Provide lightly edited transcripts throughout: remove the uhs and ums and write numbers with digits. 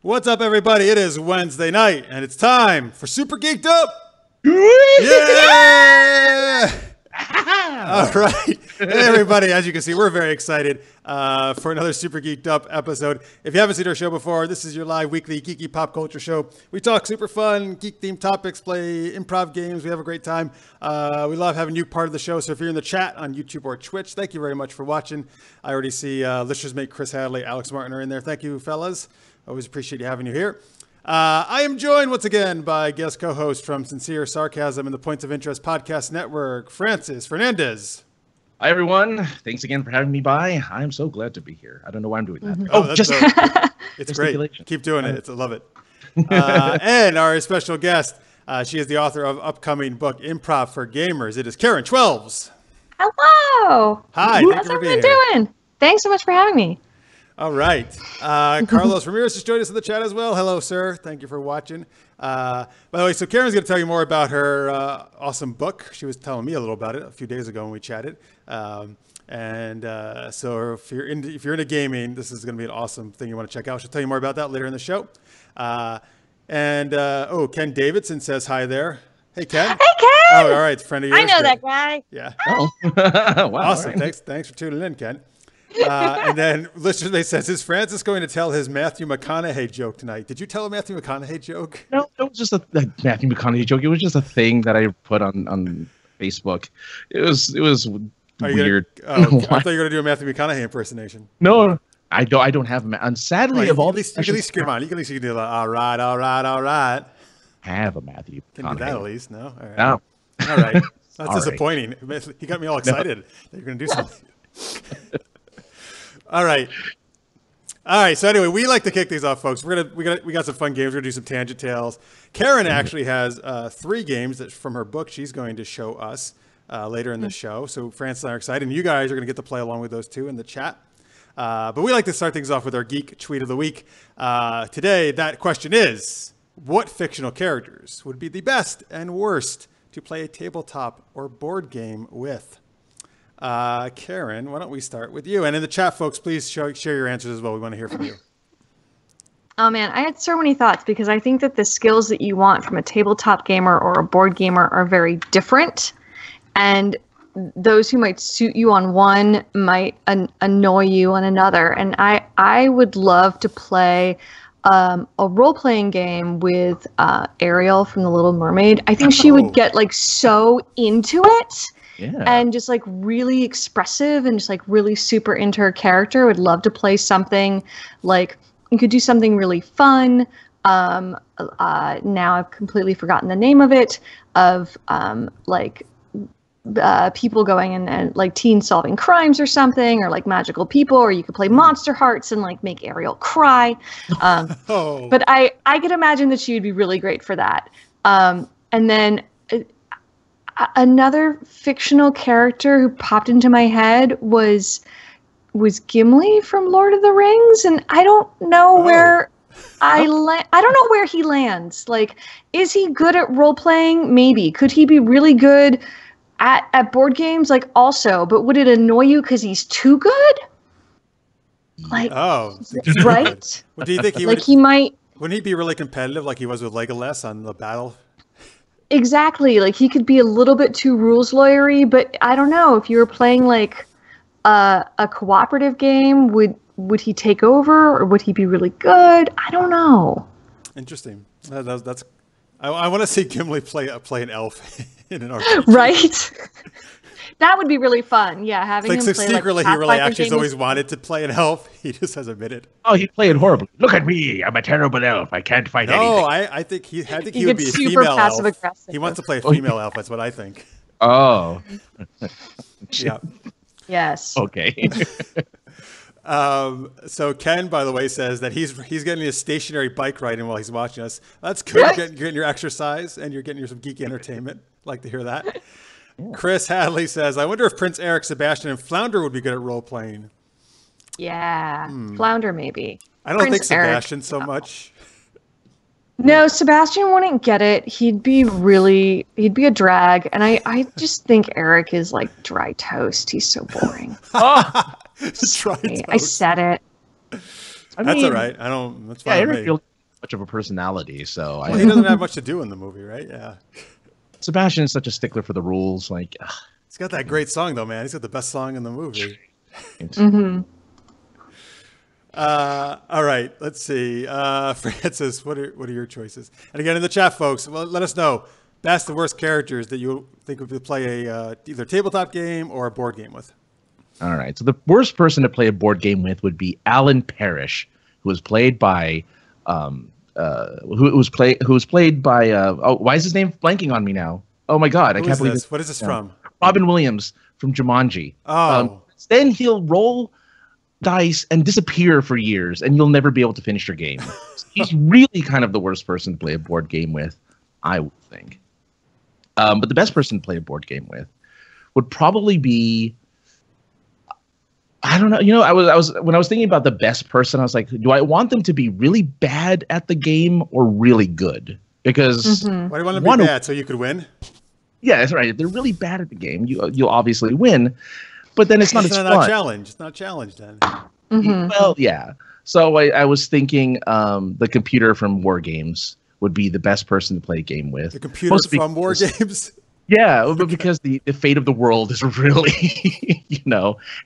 What's up, everybody? It is Wednesday night, and it's time for Super Geeked Up. Yeah! All right. Hey, everybody. As you can see, we're very excited for another Super Geeked Up episode. If you haven't seen our show before, this is your live weekly geeky pop culture show. We talk super fun, geek-themed topics, play improv games. We have a great time. We love having you part of the show. So if you're in the chat on YouTube or Twitch, thank you very much for watching. I already see listeners mate Chris Hadley, Alex Martin are in there. Thank you, fellas. Always appreciate having you here. I am joined once again by guest co-host from Sincere Sarcasm and the Points of Interest Podcast Network, Fernandez. Hi, everyone. Thanks again for having me by. I'm so glad to be here. I don't know why I'm doing that. It's great. Keep doing it. I love it. And our special guest, she is the author of upcoming book, Improv for Gamers. It is Karen Twelves. Hello. Hi. How's everyone doing? Thanks so much for having me. All right. Carlos Ramirez just joined us in the chat as well. Hello, sir. Thank you for watching. By the way, so Karen's going to tell you more about her awesome book. She was telling me a little about it a few days ago when we chatted. So if you're into gaming, this is going to be an awesome thing you want to check out. She'll tell you more about that later in the show. Ken Davidson says hi there. Hey, Ken. Hey, Ken. Oh, all right. Friend of yours. I know that guy. Yeah. Oh. Wow. Awesome. Right. Thanks for tuning in, Ken. And then listener says, is Francis going to tell his Matthew McConaughey joke tonight? Did you tell a Matthew McConaughey joke? No, it was just a Matthew McConaughey joke. It was just a thing that I put on Facebook. It was weird. I thought you were going to do a Matthew McConaughey impersonation. No, I don't have. And sadly, of all these, you can at least come on. You can at least do that. All right. I have a Matthew McConaughey. Can do that at least. No. All right. No. All right. That's All disappointing. Right. He got me all excited that you're going to do something. All right. So anyway, we like to kick these off, folks. We got some fun games. We're gonna do some tangent tales. Karen actually has 3 games that from her book she's going to show us later in the show. So Francis and I are excited, and you guys are gonna get to play along with those too in the chat. But we like to start things off with our geek tweet of the week. Today, that question is: what fictional characters would be the best and worst to play a tabletop or board game with? Karen, why don't we start with you? And in the chat, folks, please share your answers as well. We want to hear from you. Oh, man, I had so many thoughts because I think that the skills that you want from a tabletop gamer or a board gamer are very different. And those who might suit you on one might annoy you on another. And I would love to play a role-playing game with Ariel from The Little Mermaid. I think she would get like so into it. Yeah. And just like really expressive and just like really super into her character. Would love to play something like you could do something really fun. Now I've completely forgotten the name of it. People going and like teens solving crimes or something, or like magical people, or you could play Monster Hearts and like make Ariel cry. But I could imagine that she would be really great for that. And then. Another fictional character who popped into my head was Gimli from Lord of the Rings, and I don't know where I don't know where he lands. Like, is he good at role playing? Maybe. Could he be really good at board games? Like, also, but would it annoy you because he's too good? Like, right? Well, do you think he like he might? Wouldn't he be really competitive, like he was with Legolas on the battle? Exactly. Like he could be a little bit too rules lawyery, but I don't know if you were playing like a cooperative game, would he take over or would he be really good? I don't know. Interesting. That's I want to see Gimli play an elf in an RPG. Right. That would be really fun. Yeah, having him play secretly, he really actually has always wanted to play an elf. He just hasn't admitted. Oh, he played horribly. Look at me. I'm a terrible elf. I can't fight anything. No, I think he would be a female elf. Aggressive. He wants to play a female elf. That's what I think. Oh. Yeah. Yes. Okay. So Ken, by the way, says that he's getting a stationary bike riding while he's watching us. That's good. You're getting your exercise and you're getting some geeky entertainment. Like to hear that. Yeah. Chris Hadley says, I wonder if Prince Eric, Sebastian, and Flounder would be good at role-playing. Yeah, Flounder maybe. I don't think Sebastian so much. No, Sebastian wouldn't get it. He'd be a drag. And I just think Eric is like dry toast. He's so boring. Dry toast. I said it. That's all right. That's fine. Eric, much of a personality, so he doesn't have much to do in the movie, right? Yeah. Sebastian is such a stickler for the rules. Like, he's got that great song though, man. He's got the best song in the movie. Mm-hmm. All right, let's see. Francis, what are your choices? And again, in the chat, folks, well, let us know best and worst characters that you think would play a either tabletop game or a board game with. All right. So the worst person to play a board game with would be Alan Parrish, who was played by who was played by why is his name blanking on me now? Oh my god, I can't believe this. What is this from? Robin Williams from Jumanji. Oh. Then he'll roll dice and disappear for years, and you'll never be able to finish your game. He's really kind of the worst person to play a board game with, I would think. But the best person to play a board game with would probably be, I don't know. You know, I was when I was thinking about the best person, I was like, do I want them to be really bad at the game or really good? Because why do you want them to be bad so you could win? Yeah, that's right. If they're really bad at the game, you'll obviously win. But then it's not as fun. Not a challenge. It's not a challenge then. Mm-hmm. Well, yeah. So I was thinking the computer from War Games would be the best person to play a game with. The computer from War Games? Yeah, but because the fate of the world is really,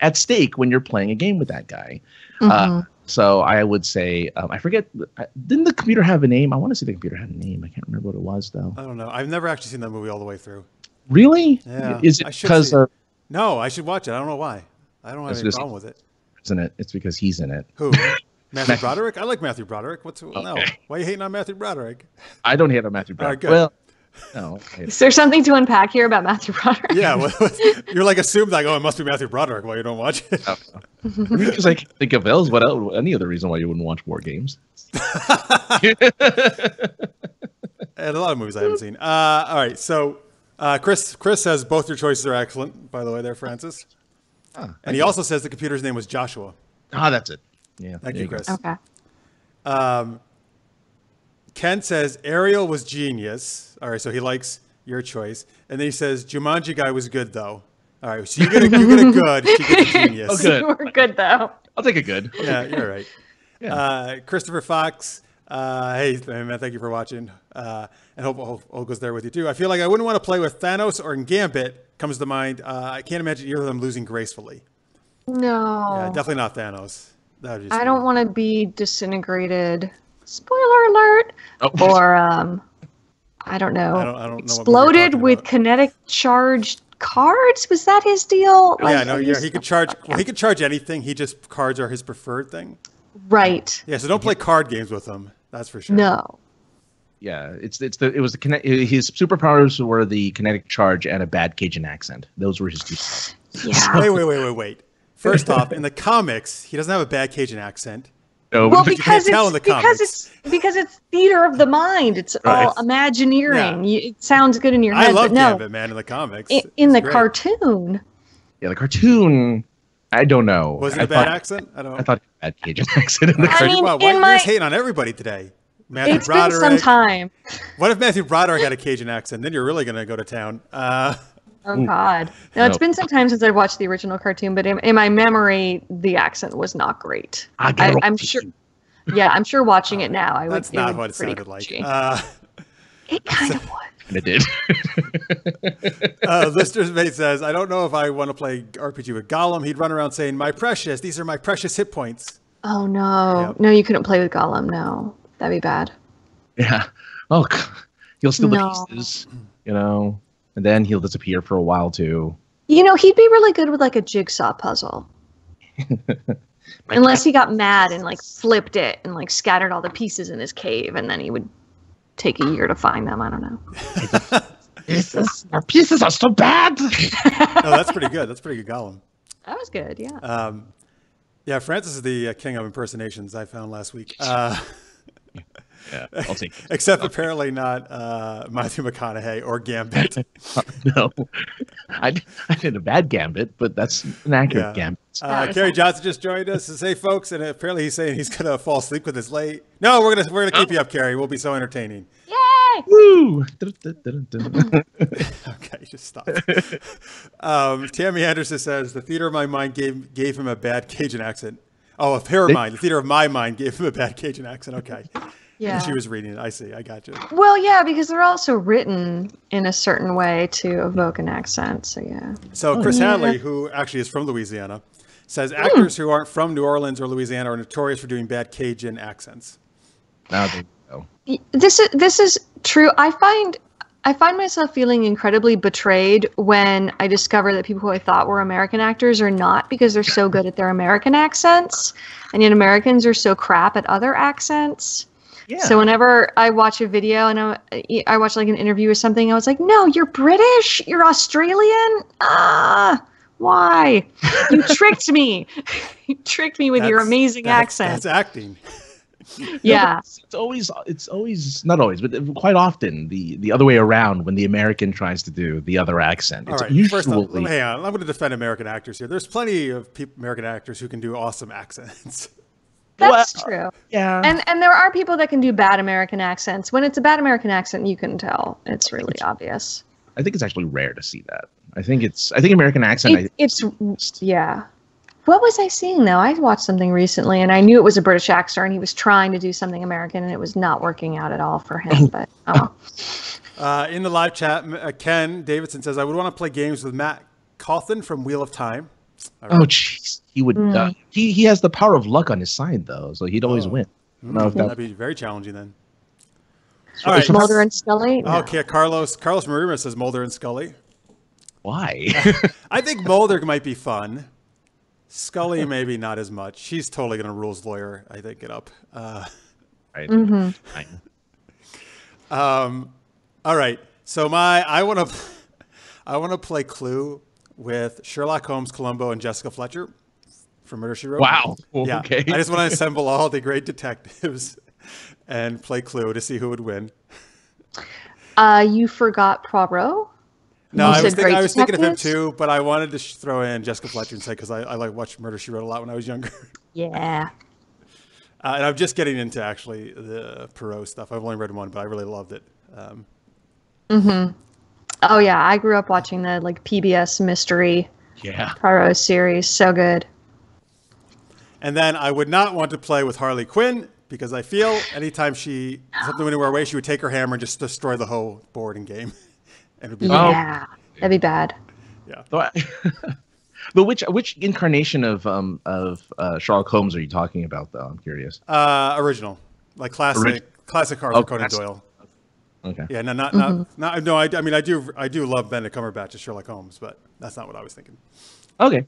at stake when you're playing a game with that guy. Mm-hmm. So I would say, I forget, didn't the computer have a name? I want to say the computer had a name. I can't remember what it was, though. I don't know. I've never actually seen that movie all the way through. Really? Yeah. Is it because of... No, I should watch it. I don't know why. I don't have any problem with it. Isn't it? It's because he's in it. Who? Matthew Broderick? I like Matthew Broderick. No. Why are you hating on Matthew Broderick? I don't hate on Matthew Broderick. All right, good. Well, no. Is there something to unpack here about Matthew Broderick? Yeah, you're like assumed like, oh, it must be Matthew Broderick while you don't watch it. I mean, because I can think of else. What else? Any other reason why you wouldn't watch War Games? And a lot of movies I haven't seen. All right, so Chris says both your choices are excellent. By the way, there, Francis. And he also says the computer's name was Joshua. That's it. Yeah. Thank you, Chris. Okay. Ken says Ariel was genius. All right, so he likes your choice. And then he says Jumanji guy was good though. All right, so you get a good, she gets a genius. Oh, good. We're good though. I'll take a good. Yeah, you're right. Yeah. Christopher Fox. Hey man, thank you for watching. And hope all goes there with you too. I feel like I wouldn't want to play with Thanos or Gambit. Comes to mind. I can't imagine either of them losing gracefully. No. Yeah, definitely not Thanos. I don't want to be disintegrated. Spoiler alert. Or I don't know. I don't exploded with kinetic charged cards. Was that his deal? He could charge. Well, he could charge anything. He just cards are his preferred thing. Right. Yeah. So don't play card games with him. That's for sure. No. Yeah, his superpowers were the kinetic charge and a bad Cajun accent. Those were his two stuff. Yeah. Wait. First off, in the comics, he doesn't have a bad Cajun accent. No, well, because it's theater of the mind. It's all Imagineering. Yeah. It sounds good in your head. I love no. Gambit, man, in the comics. In the cartoon. Yeah, the cartoon. I don't know. Was it a bad accent? I thought it had a bad Cajun accent in the cartoon. Why are you just hating on everybody today? Matthew Broderick. Been some time. What if Matthew Broderick had a Cajun accent? Then you're really going to go to town. Oh, God. No, it's been some time since I watched the original cartoon, but in my memory, the accent was not great. I'm sure. Yeah, I'm sure watching it now, I would. That's not what it sounded like. It kind of was. It did. Lister's mate says, I don't know if I want to play RPG with Gollum. He'd run around saying, my precious, these are my precious hit points. Oh, no. Yep. No, you couldn't play with Gollum, no. That'd be bad. Yeah. Oh, he'll steal the pieces, and then he'll disappear for a while, too. He'd be really good with, like, a jigsaw puzzle. Unless he got mad and, like, flipped it and, like, scattered all the pieces in his cave, and then he would take a year to find them. I don't know. Our pieces are so bad. No, that's pretty good. That's pretty good Gollum. That was good, yeah. Yeah, Francis is the king of impersonations I found last week. Yeah, I'll take it. Except apparently not Matthew McConaughey or Gambit. No, I did a bad Gambit, but that's an accurate Gambit. Kerry Johnson just joined us to say, folks, and apparently he's saying he's gonna fall asleep with his late. No, we're gonna keep you up, Kerry. We'll be so entertaining. Yay! Woo! Okay, just stop. Tammy Anderson says the theater of my mind gave him a bad Cajun accent. Oh, of her mind. The theater of my mind gave him a bad Cajun accent. Okay. Yeah. She was reading it. I see. I got you. Well, yeah, because they're also written in a certain way to evoke an accent. So yeah. So Chris Hadley, who actually is from Louisiana, says actors who aren't from New Orleans or Louisiana are notorious for doing bad Cajun accents. Now they go. This is true. I find myself feeling incredibly betrayed when I discover that people who I thought were American actors are not, because they're so good at their American accents, and yet Americans are so crap at other accents. Yeah. So whenever I watch a video and I watch like an interview or something, I was like, no, you're British? You're Australian? Why? You tricked me. You tricked me with your amazing accent. That's acting. Yeah. It's always not always, but quite often the other way around when the American tries to do the other accent. All right. First off, hang on. I'm going to defend American actors here. There's plenty of American actors who can do awesome accents. That's true. Yeah. And there are people that can do bad American accents. When it's a bad American accent, you can tell. It's really obvious. I think it's actually rare to see that. I think American accent. Yeah. What was I seeing though? I watched something recently and I knew it was a British actor and he was trying to do something American and it was not working out at all for him. But in the live chat, Ken Davidson says, I would want to play games with Matt Cawthon from Wheel of Time. Right. Oh, jeez. He would. He has the power of luck on his side, though, so he'd always win. That'd be very challenging then. All right, Mulder and Scully. No. Okay, Carlos Marima says Mulder and Scully. Why? I think Mulder might be fun. Scully maybe not as much. She's totally gonna rule as lawyer. I think it up. Right. All right. So I want to play Clue with Sherlock Holmes, Columbo, and Jessica Fletcher from Murder, She Wrote. Wow. Yeah. Okay. I just want to assemble all the great detectives and play Clue to see who would win. You forgot Poirot? No, I was thinking of him too, but I wanted to throw in Jessica Fletcher and say because I like watched Murder, She Wrote a lot when I was younger. Yeah. And I'm just getting into actually the Poirot stuff. I've only read one, but I really loved it. Oh yeah, I grew up watching the like PBS mystery Poirot series. So good. And then I would not want to play with Harley Quinn because I feel anytime something went anywhere away, she would take her hammer and just destroy the whole board and game. And it would be that'd be bad. Yeah. But which incarnation of Sherlock Holmes are you talking about, though? I'm curious. Original, like classic Arthur Conan Doyle. Okay. Yeah, no, I mean, I do love Benedict Cumberbatch as Sherlock Holmes, but that's not what I was thinking. Okay.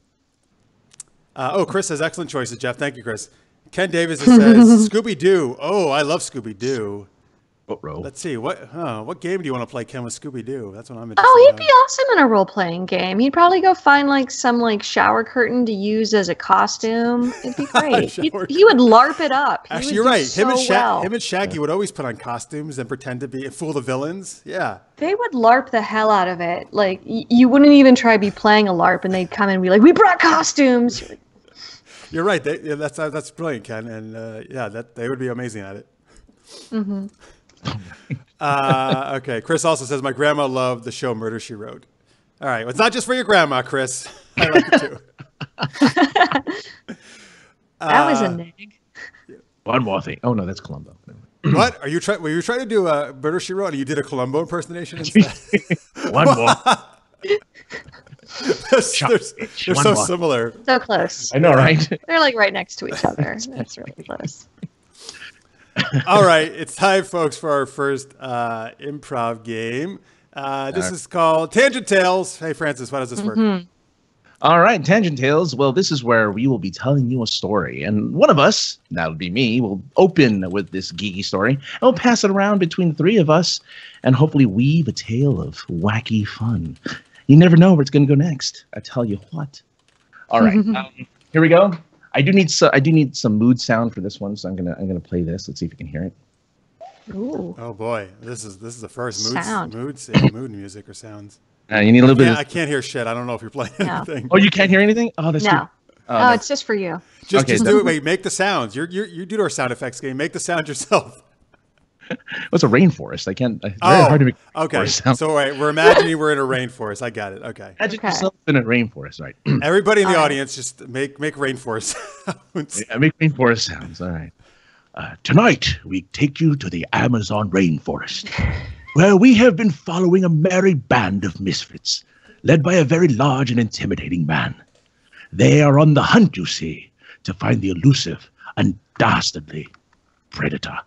Chris says excellent choices, Jeff. Thank you, Chris. Ken Davis says Scooby Doo. Oh, I love Scooby Doo. Let's see what game do you want to play, Ken, with Scooby Doo? That's what I'm interested. Oh, he'd be awesome in a role playing game. He'd probably go find like some like shower curtain to use as a costume. It'd be great. He would LARP it up. Actually, you're right. Him and Shaggy would always put on costumes and pretend to fool the villains. Yeah. They would LARP the hell out of it. Like you wouldn't even try to be playing a LARP, and they'd come and be like, "We brought costumes." You're right. That's brilliant, Ken, and they would be amazing at it. Mm-hmm. Okay. Chris also says my grandma loved the show Murder, She Wrote. All right. Well, it's not just for your grandma, Chris. I like it too. That was a neg. One more thing. Oh no, that's Columbo. What are you trying? Were you trying to do a Murder, She Wrote and you did a Columbo impersonation instead? One more. They're so similar. So close. I know, right? They're like right next to each other. That's really close. All right, it's time, folks, for our first improv game. This is called Tangent Tales. Hey, Francis, how does this work? All right, Tangent Tales. Well, this is where we will be telling you a story. And one of us, that would be me, will open with this geeky story. And we'll pass it around between the three of us and hopefully weave a tale of wacky fun. You never know where it's going to go next. I tell you what. All right, here we go. I do need some mood sound for this one, so I'm gonna play this. Let's see if you can hear it. Ooh. Oh boy, this is the first mood music or sounds. You need a little bit. I can't hear shit. I don't know if you're playing anything. Oh, you can't hear anything? Oh, that's no. Oh, it's just for you. Just do it. Wait, make the sounds. You do our sound effects game. Make the sound yourself. Well, it's a rainforest. I can't. It's very hard to make. Okay. So we're imagining we're in a rainforest. I got it. Okay. Imagine yourself in a rainforest, right? Everybody in the audience, just make rainforest sounds. Yeah, make rainforest sounds. All right. Tonight, we take you to the Amazon rainforest, where we have been following a merry band of misfits, led by a very large and intimidating man. They are on the hunt, you see, to find the elusive and dastardly predator.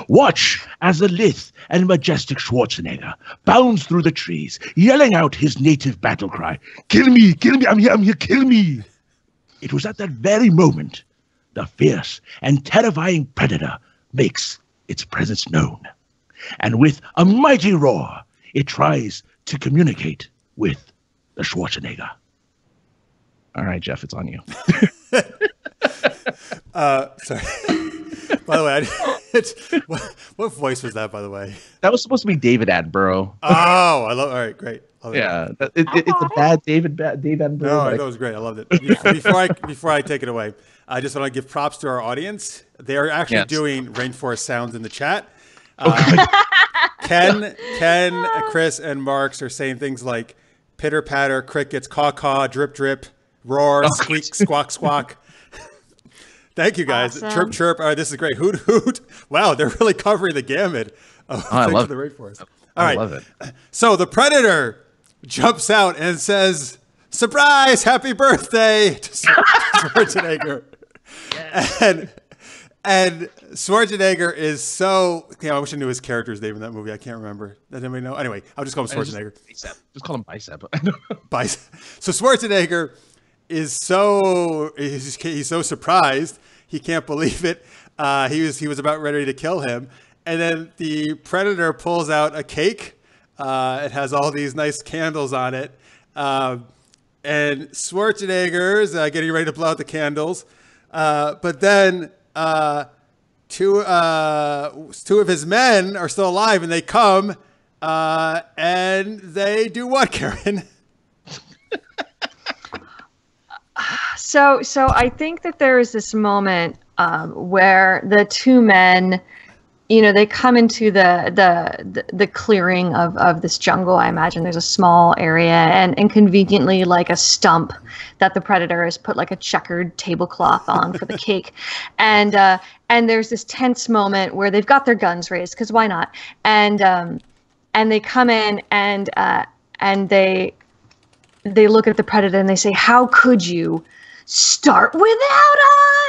Watch as the lithe and majestic Schwarzenegger bounds through the trees, yelling out his native battle cry, "Kill me, I'm here, kill me!" It was at that very moment the fierce and terrifying predator makes its presence known. And with a mighty roar, it tries to communicate with the Schwarzenegger. All right, Jeff, it's on you. Sorry. By the way, what voice was that, by the way? That was supposed to be David Attenborough. Oh, I love. All right, great. Yeah, it's a bad Dave Attenborough. No, that was great. I loved it. Before I take it away, I just want to give props to our audience. They are actually doing rainforest sounds in the chat. Ken, Chris, and Marks are saying things like pitter patter, crickets, caw caw, drip drip, roar, squeak, squawk squawk. Thank you guys. Awesome. Chirp chirp. All right, this is great. Hoot hoot. Wow, they're really covering the gamut of I love the rainforest. All right. I love it. So the predator jumps out and says, "Surprise! Happy birthday!" to Schwarzenegger. Yes. And Schwarzenegger is so. I wish I knew his character's name in that movie. I can't remember. Does anybody know? Anyway, I'll just call him Schwarzenegger. Just call him Bicep. Bicep. So Schwarzenegger is he's so surprised he can't believe it. He was about ready to kill him, and then the predator pulls out a cake. It has all these nice candles on it, and Schwarzenegger's getting ready to blow out the candles, but then two of his men are still alive, and they come and they do what, Karen? So I think that there is this moment where the two men, they come into the clearing of this jungle. I imagine there's a small area and conveniently like a stump that the predator has put like a checkered tablecloth on for the cake. And there's this tense moment where they've got their guns raised, because why not? And they come in and they look at the predator and they say, "How could you start without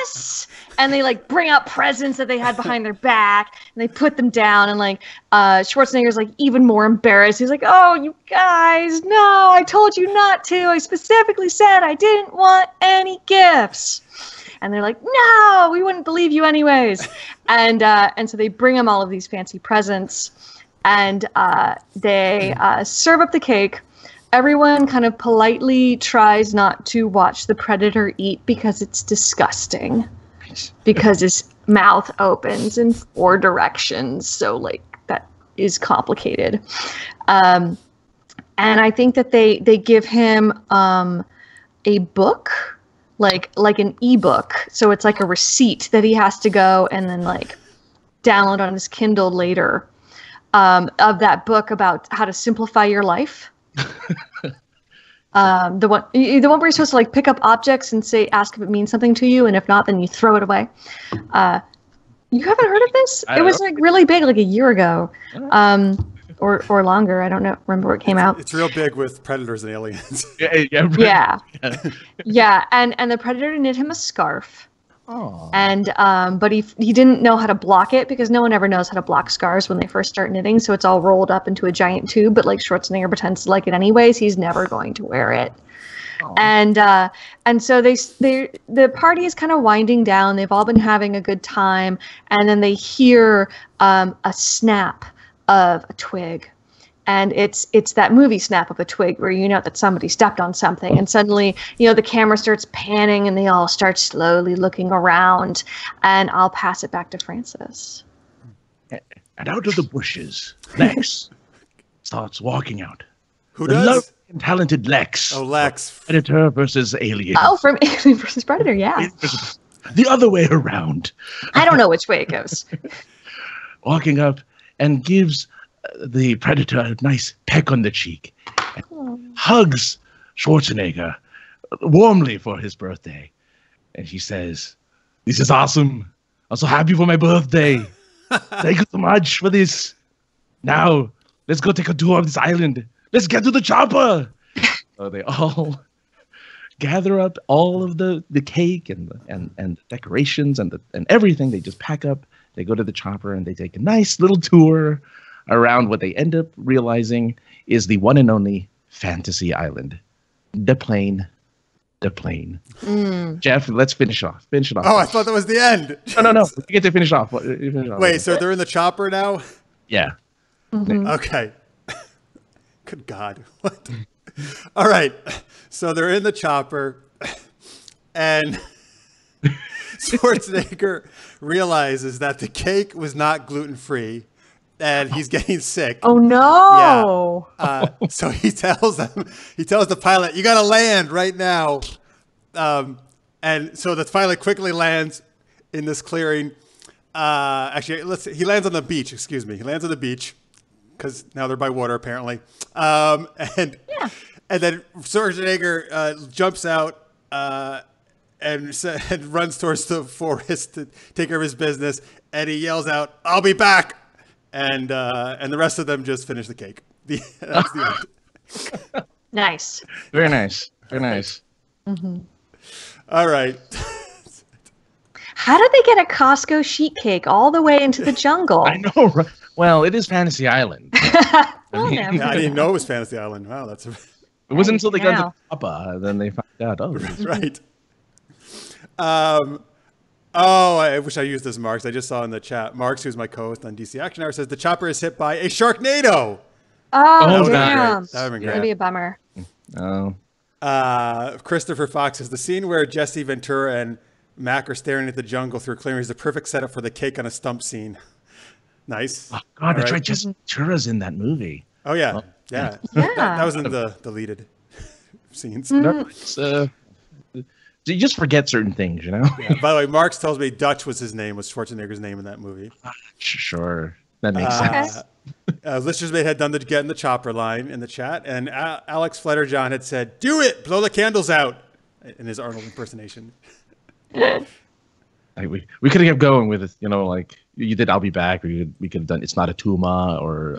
us?" And they like bring out presents that they had behind their back and they put them down, and like Schwarzenegger's like even more embarrassed. He's like, "Oh, you guys, no, I told you not to. I specifically said I didn't want any gifts." And they're like, "No, we wouldn't believe you anyways." And so they bring him all of these fancy presents, and they serve up the cake. Everyone kind of politely tries not to watch the predator eat because it's disgusting. Because his mouth opens in 4 directions. So like that is complicated. And I think that they give him a book, like an ebook. So it's like a receipt that he has to go and then like download on his Kindle later of that book about how to simplify your life. The one where you're supposed to like pick up objects and ask if it means something to you, and if not, then you throw it away. You haven't heard of this? It was like really big, like a year ago, or longer. I don't know. Remember what came out? It's real big with predators and aliens. Yeah. And the predator knit him a scarf. Oh. And but he didn't know how to block it, because no one ever knows how to block scarves when they first start knitting. So it's all rolled up into a giant tube. But like Schwarzenegger pretends to like it anyways. He's never going to wear it. Oh. And so the party is kind of winding down. They've all been having a good time, and then they hear a snap of a twig. And it's that movie snap of a twig where you know that somebody stepped on something, and suddenly, the camera starts panning and they all start slowly looking around. And I'll pass it back to Francis. And out of the bushes, Lex starts walking out. Who does? Lovely and talented Lex. Oh, Lex. Predator versus Alien. Oh, from Alien versus Predator, yeah. The other way around. I don't know which way it goes. Walking up and gives the predator a nice peck on the cheek, hugs Schwarzenegger warmly for his birthday, and he says, "This is awesome. I'm so happy for my birthday. Thank you so much for this. Now, let's go take a tour of this island. Let's get to the chopper. So they all gather up all of the cake and decorations and everything. They just pack up. They go to the chopper and they take a nice little tour around what they end up realizing is the one and only fantasy island. The plane. Jeff, let's finish off. Finish it off. Oh, I thought that was the end. No. You get to finish off. Wait, so they're in the chopper now? Yeah. Okay. Good God. What? All right. So they're in the chopper, and Schwarzenegger realizes that the cake was not gluten-free, and he's getting sick. Oh no! Yeah. So he tells the pilot, "You got to land right now." And so the pilot quickly lands in this clearing. Actually, he lands on the beach. Excuse me. He lands on the beach because now they're by water apparently. And then Schwarzenegger jumps out and runs towards the forest to take care of his business. And he yells out, "I'll be back!" And the rest of them just finish the cake. That's the end. Nice. Very nice. Very nice. All right. How did they get a Costco sheet cake all the way into the jungle? I know, right? Well, it is Fantasy Island. Well, I didn't even know it was Fantasy Island. Wow, that's It wasn't until they got to Papa, then they found out. Oh, right. I wish I used this, Marks. I just saw in the chat. Marks, who's my co-host on DC Action Hour, says the chopper is hit by a Sharknado. Oh, That damn. would have been great. That'd be a bummer. Oh. Christopher Fox says the scene where Jesse Ventura and Mac are staring at the jungle through a clearing is the perfect setup for the cake on a stump scene. Nice. Oh, God, that's right. Jesse Ventura's in that movie. Oh, yeah. Yeah. That was in the deleted scenes. You just forget certain things, you know? Yeah. By the way, Marks tells me Dutch was Schwarzenegger's name in that movie. Sure. That makes sense. Listeners may had done the get in the chopper line in the chat, and Alex Fletterjohn had said, "Do it, blow the candles out," in his Arnold impersonation. We could have kept going with it, you know, like you did. I'll be back. Or we could have done. It's not a tumor, or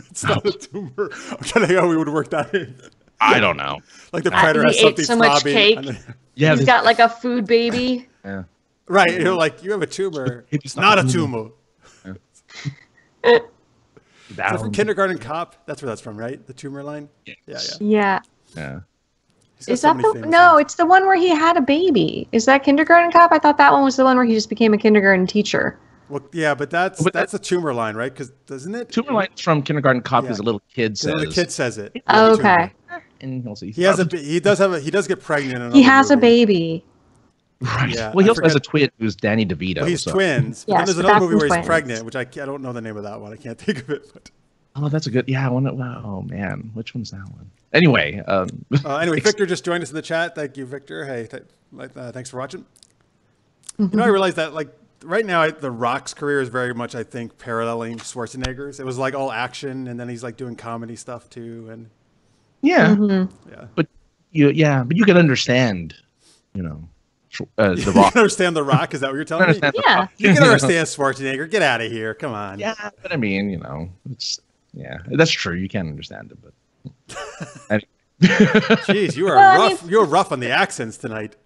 it's not a tumor. I'm trying to think how we would work that in. I don't know. Like the Predator has something so much throbbing. cake. Yeah, He's got like a food baby. Yeah. Right. You're like, you have a tumor. It's not a tumor. Yeah. Is that from Kindergarten Cop? That's where that's from, right? The tumor line? Yes. Yeah. Is that no, it's the one where he had a baby. Is that Kindergarten Cop? I thought that one was the one where he just became a kindergarten teacher. Well, yeah, but that's a tumor line, right? Because doesn't it? Tumor line from Kindergarten Cop because a little kid says. The kid says it. Oh, okay. And also he does get pregnant. He has a baby. Right. Yeah, well, he also has a twin who's Danny DeVito. Well, he's twins. But then there's another movie where he's pregnant, which I don't know the name of that one. I can't think of it. But. Oh, that's a good. Yeah, oh man, which one's that one? Anyway. Anyway, Victor just joined us in the chat. Thank you, Victor. Hey, thanks for watching. You know, I realized that like right now, The Rock's career is very much, I think, paralleling Schwarzenegger's. It was like all action, and then he's like doing comedy stuff too, and. Yeah. But you can understand, you know. The Rock. You can understand The Rock? Is that what you're telling me? Yeah. You can understand Schwarzenegger. Get out of here. Come on. Yeah, but I mean, you know, that's true. You can understand it, but. Jeez, you are rough. You're rough on the accents tonight.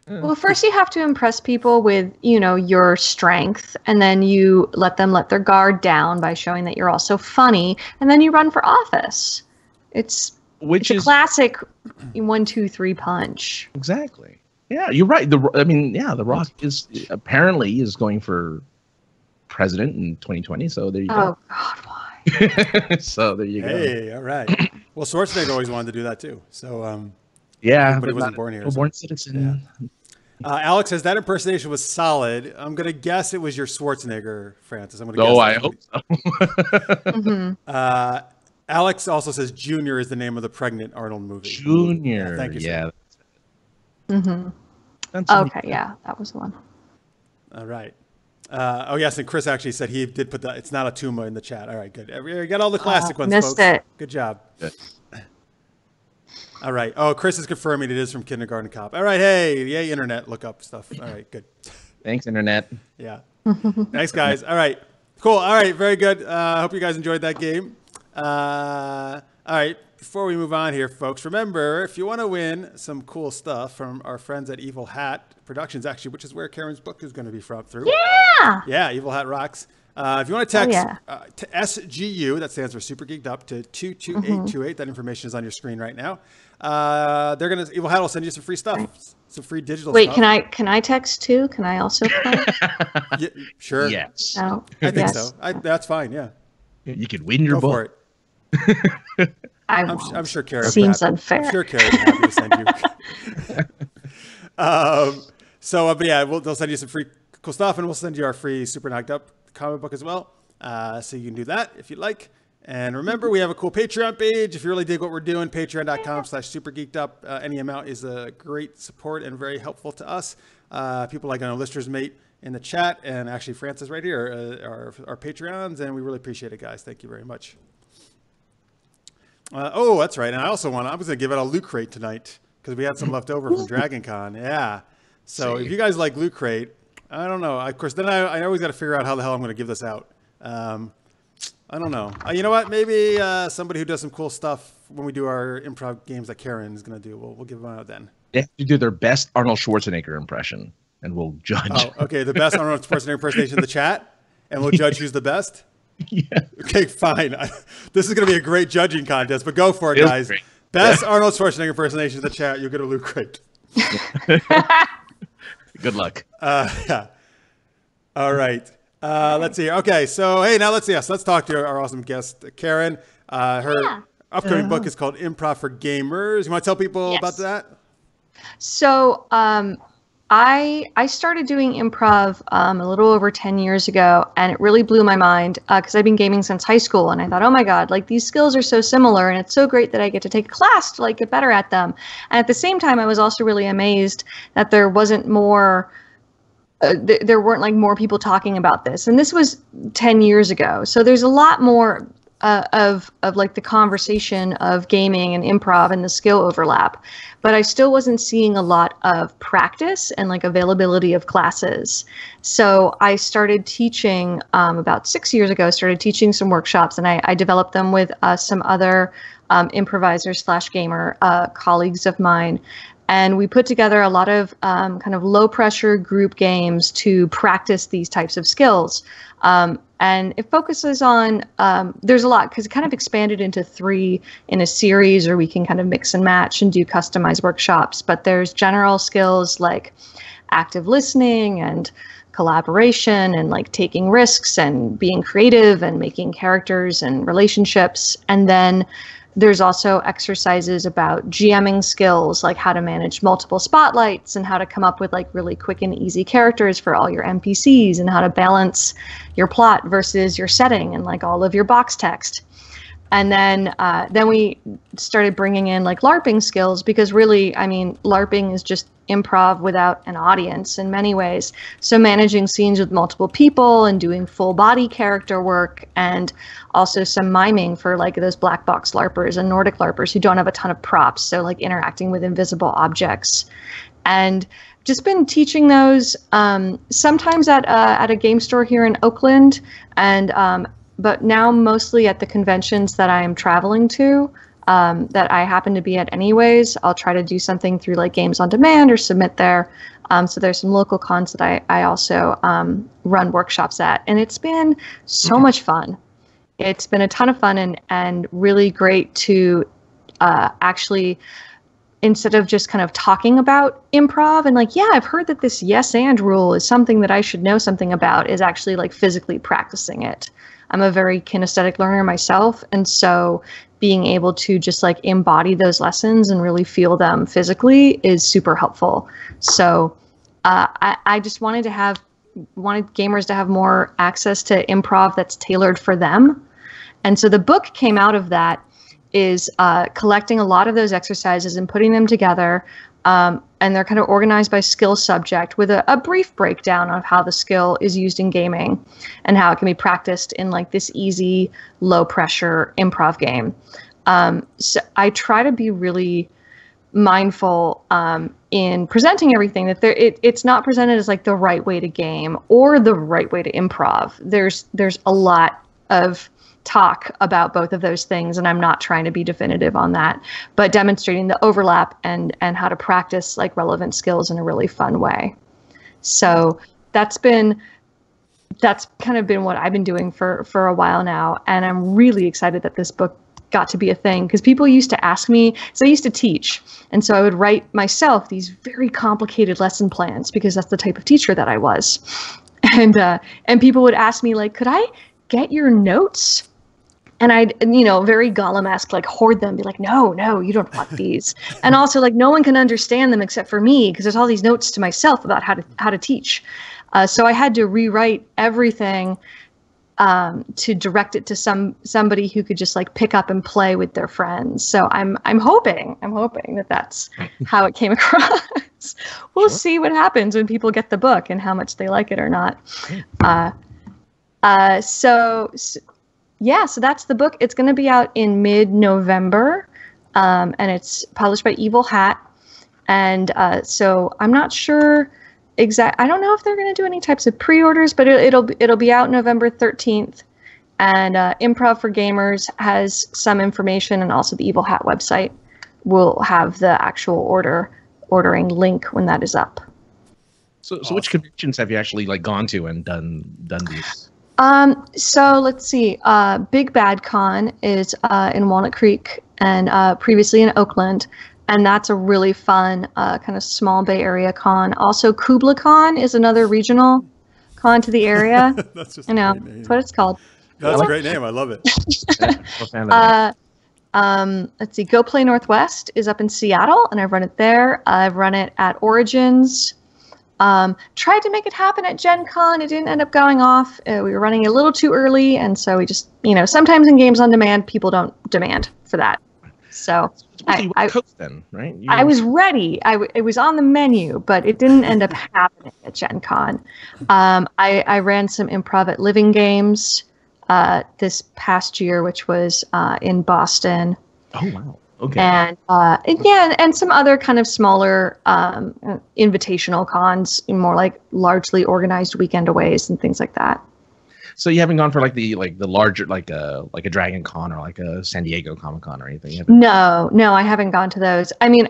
Well, first you have to impress people with, you know, your strength, and then you let them let their guard down by showing that you're also funny, and then you run for office. It's a classic 1, 2, 3 punch. Exactly. Yeah, you're right. The Rock is apparently going for president in 2020. So there you go. Oh God, why? So there you go. Hey, all right. Well, Schwarzenegger always wanted to do that too. So yeah, but he wasn't born here. Born citizen. Yeah. Alex says that impersonation was solid. I'm gonna guess it was your Schwarzenegger, Francis. I'm gonna guess. Oh, I hope so. Alex also says Junior is the name of the pregnant Arnold movie. Junior. Yeah, thank you. Yeah. Okay, yeah, that was the one. All right. Oh yes, and Chris actually said he did put it's not a tumor in the chat. All right, good. We got all the classic ones, missed folks. it. Good job. Good. All right. Oh, Chris is confirming it is from Kindergarten Cop. All right. Hey, yay, internet. Look up stuff. All right, good. Thanks, Internet. Yeah. Thanks, guys. All right. Cool. All right. Very good. I hope you guys enjoyed that game. All right. Before we move on here, folks, remember, if you want to win some cool stuff from our friends at Evil Hat Productions, actually, which is where Karen's book is going to be from through. Yeah. Yeah, Evil Hat rocks. If you want to text to SGU, that stands for Super Geeked Up, to 22828. That information is on your screen right now. Evil Hat will send you some free stuff, some free digital stuff. Wait, can I text too? Can I also play? Yeah, sure. Yes. Oh, I think so. That's fine. Yeah. You could win your Go book. for it. I'm sure Karen. Seems unfair. I'm sure Karen would be happy to send you. But yeah, they'll send you some free cool stuff, and we'll send you our free Super Knocked Up comic book as well. So you can do that if you'd like. And remember, we have a cool Patreon page. If you really dig what we're doing, patreon.com/supergeekedup. Any amount is a great support and very helpful to us. People like our listeners mate in the chat, and actually Francis right here are Patreons, and we really appreciate it, guys. Thank you very much. That's right. And I was going to give out a loot crate tonight because we had some left over from Dragon Con. Yeah. So if you guys like loot crate, I don't know. Of course, then I always got to figure out how the hell I'm going to give this out. I don't know. You know what? Maybe somebody who does some cool stuff when we do our improv games that Karen is going to do. We'll give them out then. They have to do their best Arnold Schwarzenegger impression, and we'll judge. Oh, okay. The best Arnold Schwarzenegger impersonation in the chat, and we'll judge who's the best. Yeah. Okay, fine. This is going to be a great judging contest, but go for it, guys. Great. Best Arnold Schwarzenegger impersonation in the chat. You'll get a loot crate. Good luck. Yeah. All right. Let's see. Okay, so hey, now let's talk to our awesome guest, Karen. Her upcoming book is called Improv for Gamers. You want to tell people about that? So I started doing improv a little over 10 years ago, and it really blew my mind because I've been gaming since high school, and I thought, oh my God, like these skills are so similar, and it's so great that I get to take a class to like get better at them. And at the same time, I was also really amazed that there wasn't more. There weren't like more people talking about this, and this was 10 years ago. So there's a lot more of like the conversation of gaming and improv and the skill overlap, but I still wasn't seeing a lot of practice and like availability of classes. So I started teaching about 6 years ago. Started teaching some workshops, and I developed them with some other improvisers / gamer colleagues of mine. And we put together a lot of kind of low pressure group games to practice these types of skills. And it focuses on, there's a lot because it kind of expanded into 3 in a series, or we can kind of mix and match and do customized workshops. But there's general skills like active listening and collaboration and like taking risks and being creative and making characters and relationships. And then there's also exercises about GMing skills, like how to manage multiple spotlights and how to come up with like really quick and easy characters for all your NPCs, and how to balance your plot versus your setting and like all of your box text. And then we started bringing in like LARPing skills, because really, I mean, LARPing is just improv without an audience in many ways. So managing scenes with multiple people and doing full body character work, and also some miming for like those black box LARPers and Nordic LARPers who don't have a ton of props. So like interacting with invisible objects, and just been teaching those sometimes at a game store here in Oakland, and but now mostly at the conventions that I am traveling to, that I happen to be at anyways. I'll try to do something through like Games on Demand or submit there. So there's some local cons that I also run workshops at. And it's been so much fun. It's been a ton of fun and really great to actually, instead of just kind of talking about improv and like, yeah, I've heard that this yes and rule is something that I should know something about, is actually like physically practicing it. I'm a very kinesthetic learner myself, and so being able to just like embody those lessons and really feel them physically is super helpful. So I just wanted gamers to have more access to improv that's tailored for them. And so the book came out of that, is collecting a lot of those exercises and putting them together. And they're kind of organized by skill subject with a brief breakdown of how the skill is used in gaming and how it can be practiced in like this easy, low pressure improv game. So I try to be really mindful in presenting everything, that it's not presented as like the right way to game or the right way to improv. There's a lot of talk about both of those things, and I'm not trying to be definitive on that, but demonstrating the overlap and how to practice like relevant skills in a really fun way. So that's kind of been what I've been doing for a while now, and I'm really excited that this book got to be a thing, because people used to ask me, so I used to teach, and so I would write myself these very complicated lesson plans because that's the type of teacher that I was, and people would ask me like, could I get your notes? And I'd, very Gollum-esque, like hoard them, be like, no, you don't want these. And also like no one can understand them except for me, because there's all these notes to myself about how to teach. So I had to rewrite everything to direct it to somebody who could just like pick up and play with their friends. So I'm hoping that that's how it came across. We'll see what happens when people get the book and how much they like it or not. So that's the book. It's going to be out in mid-November, and it's published by Evil Hat. And so I'm not sure I don't know if they're going to do any types of pre-orders, but it'll be out November 13th. And Improv for Gamers has some information, and also the Evil Hat website will have the actual ordering link when that is up. So which conventions have you actually like gone to and done these? So let's see. Big Bad Con is in Walnut Creek and previously in Oakland. And that's a really fun kind of small Bay Area con. Also, Kubla Con is another regional con to the area. That's just that's what it's called. That's a great name. I love it. Let's see. Go Play Northwest is up in Seattle, and I've run it there. I've run it at Origins. Tried to make it happen at Gen Con. It didn't end up going off. We were running a little too early, and so we just, sometimes in Games on Demand, people don't demand for that. So I cooked then, right? I was ready. It was on the menu, but it didn't end up happening at Gen Con. I ran some improv at Living Games this past year, which was in Boston. Oh, wow. Okay. And some other kind of smaller invitational cons, more like largely organized weekend aways and things like that. So you haven't gone for the larger like a Dragon Con or like a San Diego Comic Con or anything? No, I haven't gone to those. I mean,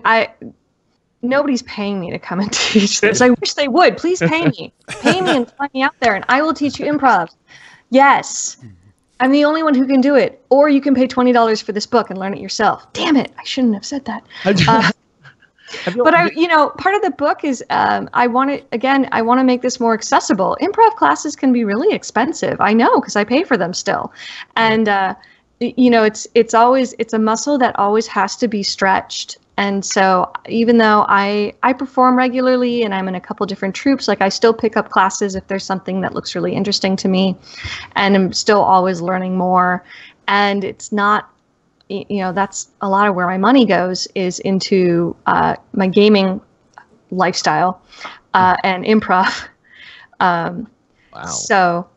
nobody's paying me to come and teach this. I wish they would. Please pay me. Pay me and fly me out there, and I will teach you improv. Yes. I'm the only one who can do it. Or you can pay $20 for this book and learn it yourself. Damn it. I shouldn't have said that. But part of the book is I want to make this more accessible. Improv classes can be really expensive. I know, because I pay for them still. And it's a muscle that always has to be stretched. And so even though I perform regularly and I'm in a couple different troupes, like I still pick up classes if there's something that looks really interesting to me, and I'm still always learning more. And it's not, that's a lot of where my money goes, is into my gaming lifestyle and improv. Wow. So,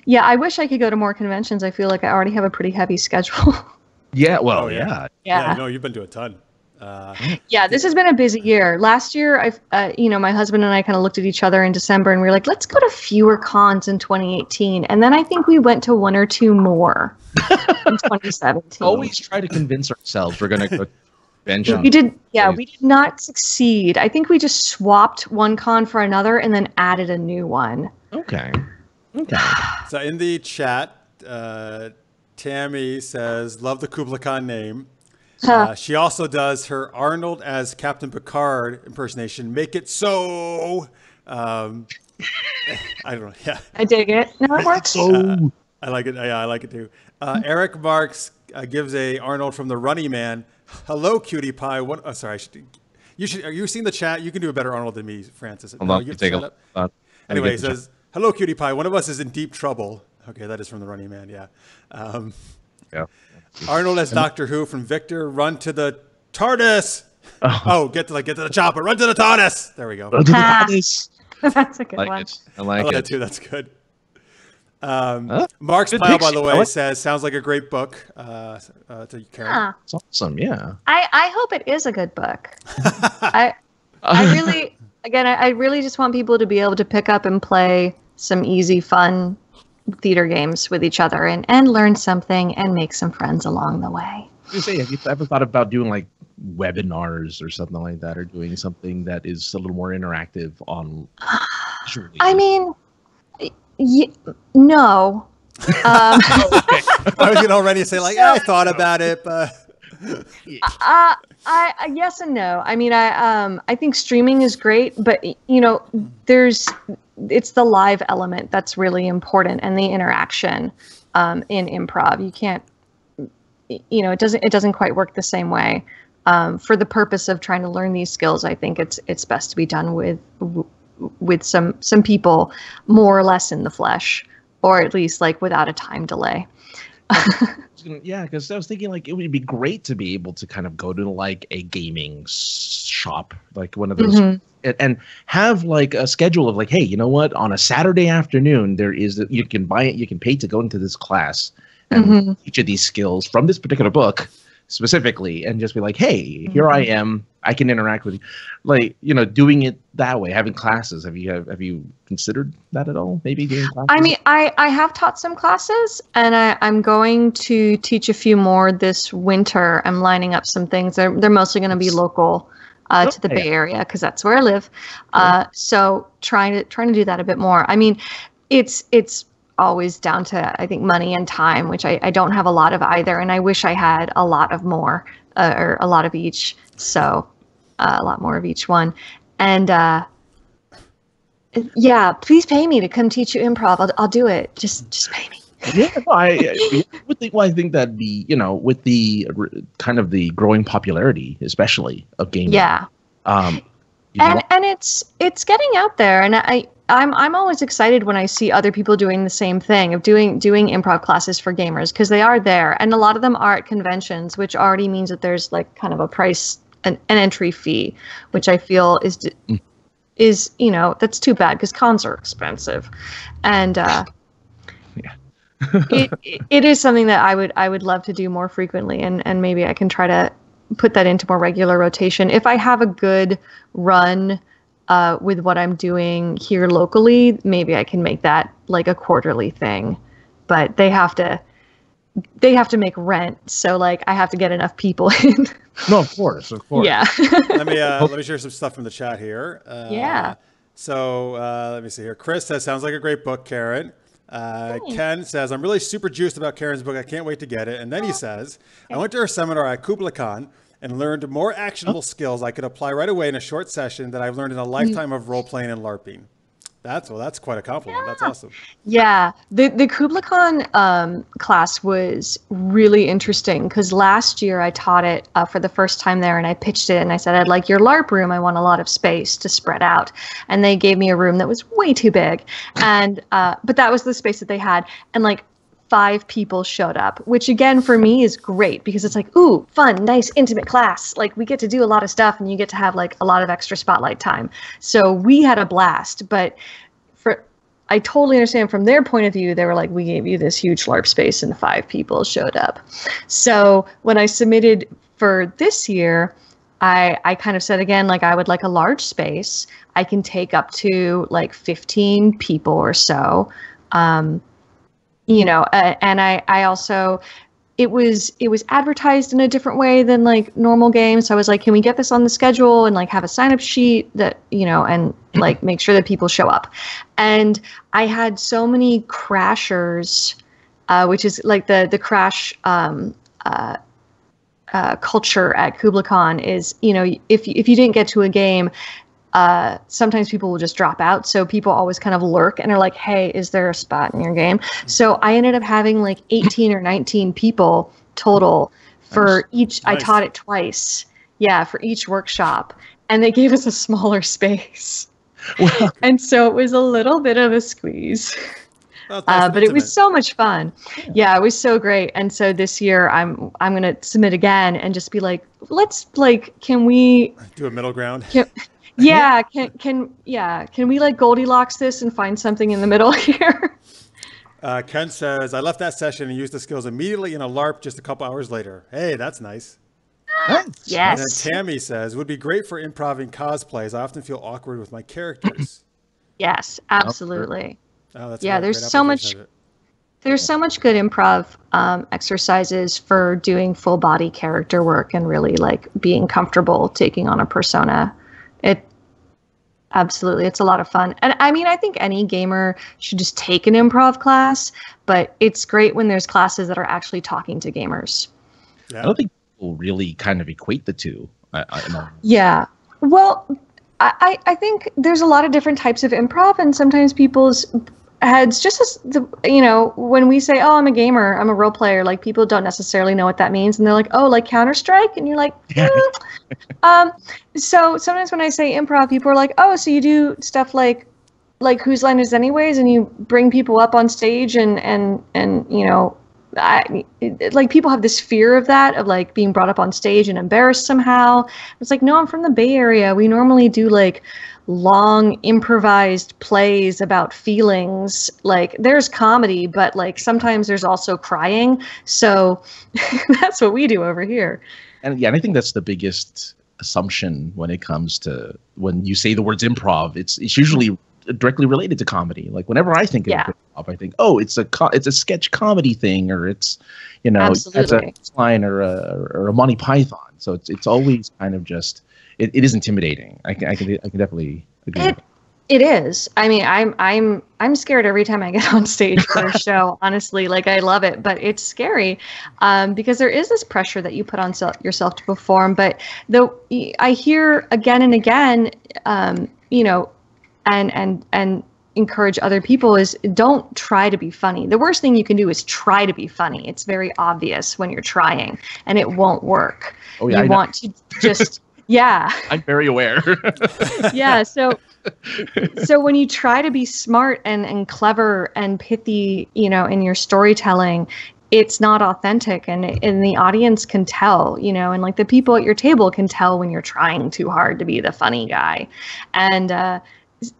yeah, I wish I could go to more conventions. I feel like I already have a pretty heavy schedule. Yeah, well, yeah. Yeah. You've been to a ton. Yeah, this has been a busy year. Last year, my husband and I kind of looked at each other in December and we were like, let's go to fewer cons in 2018. And then I think we went to one or two more in 2017. Always try to convince ourselves we're going to go to convention. We did not succeed. I think we just swapped one con for another and then added a new one. Okay. So in the chat, Tammy says, love the Kubla Khan name. She also does her Arnold as Captain Picard impersonation. Make it so. I don't know. Yeah, I dig it. No, it works. I like it. Yeah, I like it too. Eric Marks gives a Arnold from the Running Man. Hello, cutie pie. Sorry, are you seeing the chat? You can do a better Arnold than me, Francis. Hold on, you take a look. Anyway, he says, hello, cutie pie. One of us is in deep trouble. Okay, that is from the Running Man. Yeah. Yeah. Arnold as Doctor Who from Victor. Run to the TARDIS. Oh, get to the chopper. Run to the TARDIS. There we go. Run to the TARDIS. That's a good one. I like it too. That's good. Mark's Good pile, picks. by the way, says sounds like a great book. To Karen. It's awesome. Yeah. I hope it is a good book. I really, again, I really just want people to be able to pick up and play some easy, fun theater games with each other and learn something and make some friends along the way. You say, have you ever thought about doing like webinars or something like that, or doing something that is a little more interactive on? I mean, no. I was going to already say like, I thought about it, but. I yes and no. I mean, I think streaming is great, but it's the live element that's really important and the interaction in improv. You can't, it doesn't quite work the same way. For the purpose of trying to learn these skills, I think it's best to be done with some people more or less in the flesh, or at least like without a time delay. Yeah, because I was thinking like it would be great to be able to kind of go to like a gaming shop, like one of those, and have like a schedule of like, hey, you know what? On a Saturday afternoon, you can buy it, you can pay to go into this class and teach you these skills from this particular book specifically, and just be like, hey, here I am. I can interact with you, like doing it that way, having classes. Have you considered that at all? Maybe doing classes? I mean, I have taught some classes, and I'm going to teach a few more this winter. I'm lining up some things. They're mostly going to be local to the Bay Area because that's where I live. So trying to do that a bit more. I mean, it's always down to, I think, money and time, which I don't have a lot of either, and I wish I had a lot of more or a lot of each. So a lot more of each one. And yeah, please pay me to come teach you improv. I'll do it. Just pay me. Yeah, I would think. Well, I think that with the kind of the growing popularity, especially of gaming. Yeah. And it's getting out there, and I'm always excited when I see other people doing the same thing, of doing improv classes for gamers, because they are there, and a lot of them are at conventions, which already means that there's like kind of a price, an entry fee, which I feel is that's too bad because cons are expensive, and it is something that I would love to do more frequently, and maybe I can try to put that into more regular rotation if I have a good run with what I'm doing here locally. Maybe I can make that like a quarterly thing, but they have to make rent, so like I have to get enough people in. No, of course. Yeah. let me share some stuff from the chat here. So let me see here. Chris says, sounds like a great book, Karen. Ken says, I'm really super juiced about Karen's book. I can't wait to get it. And then he says, I went to her seminar at Kubla Khan and learned more actionable skills I could apply right away in a short session that I've learned in a lifetime of role-playing and LARPing. That's quite a compliment. Yeah. That's awesome. Yeah. The Kubla Khan class was really interesting because last year I taught it for the first time there, and I pitched it and I said, I'd like your LARP room. I want a lot of space to spread out. And they gave me a room that was way too big. And but that was the space that they had. And like 5 people showed up, which again for me is great because it's like, ooh, fun, nice, intimate class. Like we get to do a lot of stuff and you get to have like a lot of extra spotlight time. So we had a blast, but I totally understand from their point of view, they were like, we gave you this huge LARP space and 5 people showed up. So when I submitted for this year, I kind of said again, like I would like a large space. I can take up to like 15 people or so. And I also, it was advertised in a different way than like normal games. So I was like, can we get this on the schedule and like have a sign up sheet that, and like make sure that people show up. And I had so many crashers, which is like the crash culture at Kubla Khan is, if you didn't get to a game, sometimes people will just drop out. So people always kind of lurk and are like, hey, is there a spot in your game? So I ended up having like 18 or 19 people total for each. Nice. I taught it twice. Yeah, for each workshop. And they gave us a smaller space. Well, and so it was a little bit of a squeeze. Well, but it was so much fun. Yeah, it was so great. And so this year I'm going to submit again and just be like, can we do a middle ground? Can we like Goldilocks this and find something in the middle here? Ken says, I left that session and used the skills immediately in a LARP just a couple hours later. Hey, that's nice. Yes. And then Tammy says, would be great for improving cosplays. I often feel awkward with my characters. Yes, absolutely. Oh, that's Yeah, a great there's so much. application of it. There's so much good improv exercises for doing full body character work and really like being comfortable taking on a persona. Absolutely, it's a lot of fun. And I mean, I think any gamer should just take an improv class, but it's great when there's classes that are actually talking to gamers. Yeah. I don't think people really kind of equate the two. Yeah. Well, I think there's a lot of different types of improv, and sometimes people's heads, just as when we say, oh, I'm a gamer, I'm a role player, like people don't necessarily know what that means, and they're like, oh, like Counter-Strike, and you're like, so sometimes when I say improv, people are like, oh, so you do stuff like Whose Line Is Anyways, and you bring people up on stage and like people have this fear of that, of like being brought up on stage and embarrassed somehow. It's like, no, I'm from the Bay Area. We normally do like long improvised plays about feelings. Like there's comedy, but like sometimes there's also crying. So that's what we do over here. And yeah, and I think that's the biggest assumption when it comes to when you say the words improv. It's usually directly related to comedy. Like whenever I think of improv, I think, oh, it's a sketch comedy thing, or it's it's a line or a Monty Python. So it's always kind of just it is intimidating. I can definitely agree. With that. It is. I mean, I'm scared every time I get on stage for a show. Honestly, like I love it, but it's scary because there is this pressure that you put on yourself to perform. But I hear again and again, and encourage other people is don't try to be funny. The worst thing you can do is try to be funny. It's very obvious when you're trying, and it won't work. Oh yeah, you want to just yeah. I'm very aware. Yeah. So when you try to be smart and clever and pithy, in your storytelling, it's not authentic, and the audience can tell, and like the people at your table can tell when you're trying too hard to be the funny guy. And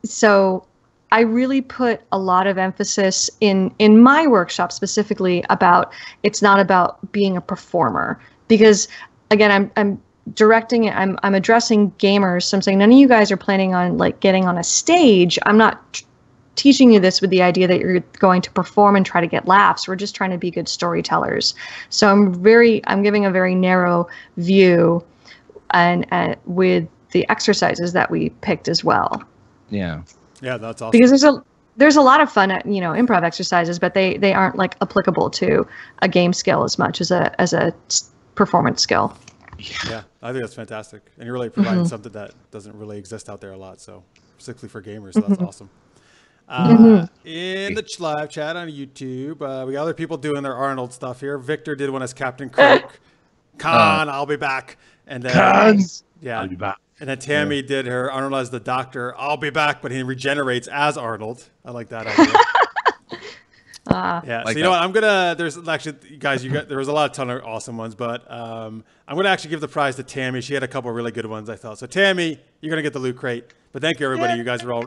so I really put a lot of emphasis in my workshop specifically about it's not about being a performer, because again, I'm directing it. I'm addressing gamers. So I'm saying none of you guys are planning on like getting on a stage. I'm not teaching you this with the idea that you're going to perform and try to get laughs. We're just trying to be good storytellers. So I'm giving a very narrow view, and with the exercises that we picked as well. Yeah, that's awesome. Because there's a lot of fun improv exercises, but they aren't like applicable to a game skill as much as a performance skill. Yeah, I think that's fantastic. And you're really providing something that doesn't really exist out there a lot. So particularly for gamers, so that's awesome. In the live chat on YouTube, we got other people doing their Arnold stuff here. Victor did one as Captain Kirk. Khan, I'll be back. And then I'll be back. And then Tammy did her Arnold as the Doctor. I'll be back, but he regenerates as Arnold. I like that idea. Yeah, like so you know what? There's actually, guys, there was a ton of awesome ones, but I'm going to actually give the prize to Tammy. She had a couple of really good ones, I thought. So Tammy, you're going to get the loot crate. But thank you, everybody.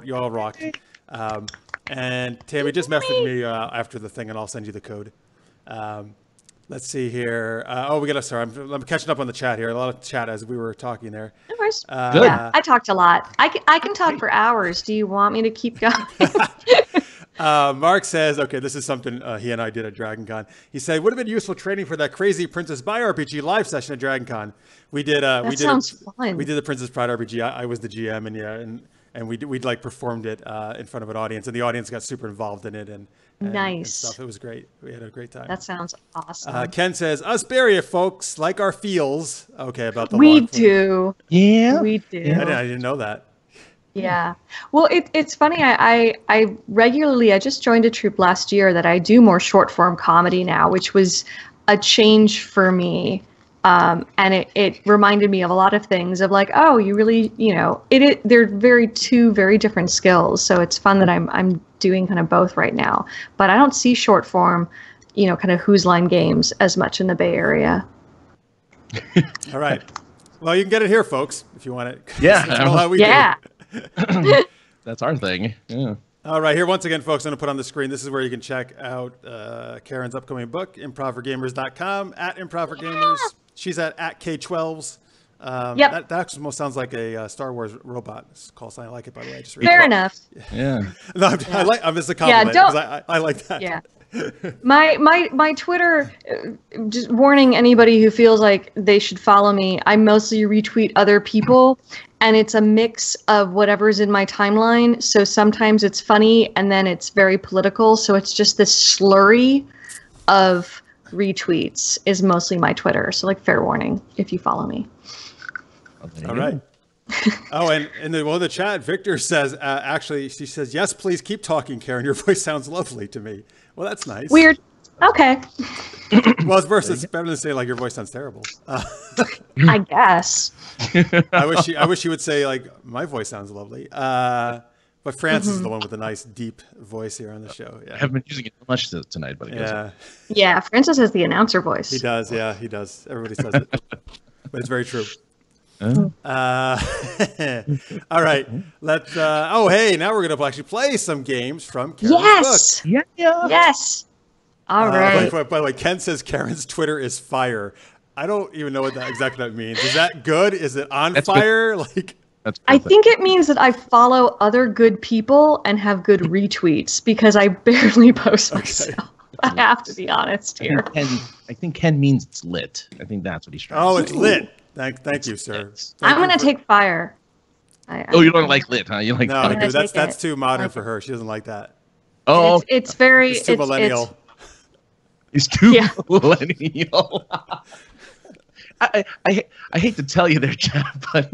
You all rocked. And Tammy, just message me after the thing, and I'll send you the code. Let's see here. I'm catching up on the chat here. A lot of chat as we were talking there. Of course. Good. Yeah, I talked a lot. I can talk for hours. Do you want me to keep going? Mark says, okay, this is something he and I did at Dragon Con. He said, would have been useful training for that crazy Princess Bride RPG live session at Dragon Con. We did. Sounds fun. We did the Princess Bride RPG. I was the GM, and we'd like performed it in front of an audience, and the audience got super involved in it and stuff. It was great. We had a great time. That sounds awesome. Ken says, us Barrier folks like our feels. Okay, about the we do. Yeah, we do. I didn't know that. Yeah. Well, it's funny. I regularly, I just joined a troupe last year that I do more short form comedy now, which was a change for me. And it reminded me of a lot of things of like, oh, you really, they're two very different skills. So it's fun that I'm doing kind of both right now, but I don't see short form, kind of Whose Line games as much in the Bay Area. All right. Well, you can get it here, folks, if you want it. Yeah. That's how we do it. That's our thing. Yeah. All right, here once again, folks, I'm going to put on the screen. This is where you can check out Karen's upcoming book, improvforgamers.com, at improvforgamers. She's at K12s. Yep. That almost sounds like a Star Wars robot. It's called sign. I like it, by the way. I just read Fair it. enough. Yeah. No, I'm just a compliment because I like that. Yeah. My Twitter, just warning anybody who feels like they should follow me, I mostly retweet other people, and it's a mix of whatever's in my timeline. So sometimes it's funny, and then it's very political. So it's just this slurry of retweets is mostly my Twitter. So like, fair warning if you follow me. All right. Oh, and in the chat, Victor says, actually, she says, yes, please keep talking, Karen. Your voice sounds lovely to me. Well, that's nice. Weird. Okay. Well, it's versus better than saying like your voice sounds terrible. I guess. I wish she would say like my voice sounds lovely. But Francis is the one with the nice deep voice here on the show. Yeah. I haven't been using it much tonight, but it goes. Yeah, Francis has the announcer voice. He does. Yeah, he does. Everybody says it, but it's very true. All right, let's. Oh, hey, now we're gonna actually play some games from Karen's book. Yeah. Yes. All right. By the way, Ken says Karen's Twitter is fire. I don't even know what that means. Is that good? Is it on fire? Good. Like, I think it means that I follow other good people and have good retweets because I barely post myself. I have to be honest here. I think Ken means it's lit. I think that's what he's trying to say. Oh, it's lit. Thank you, sir. I'm going to take fire. You don't like lit, huh? You like no, fire. dude, that's too modern for her. She doesn't like that. Oh, it's very too millennial. It's too millennial. I hate to tell you there, Jeff, but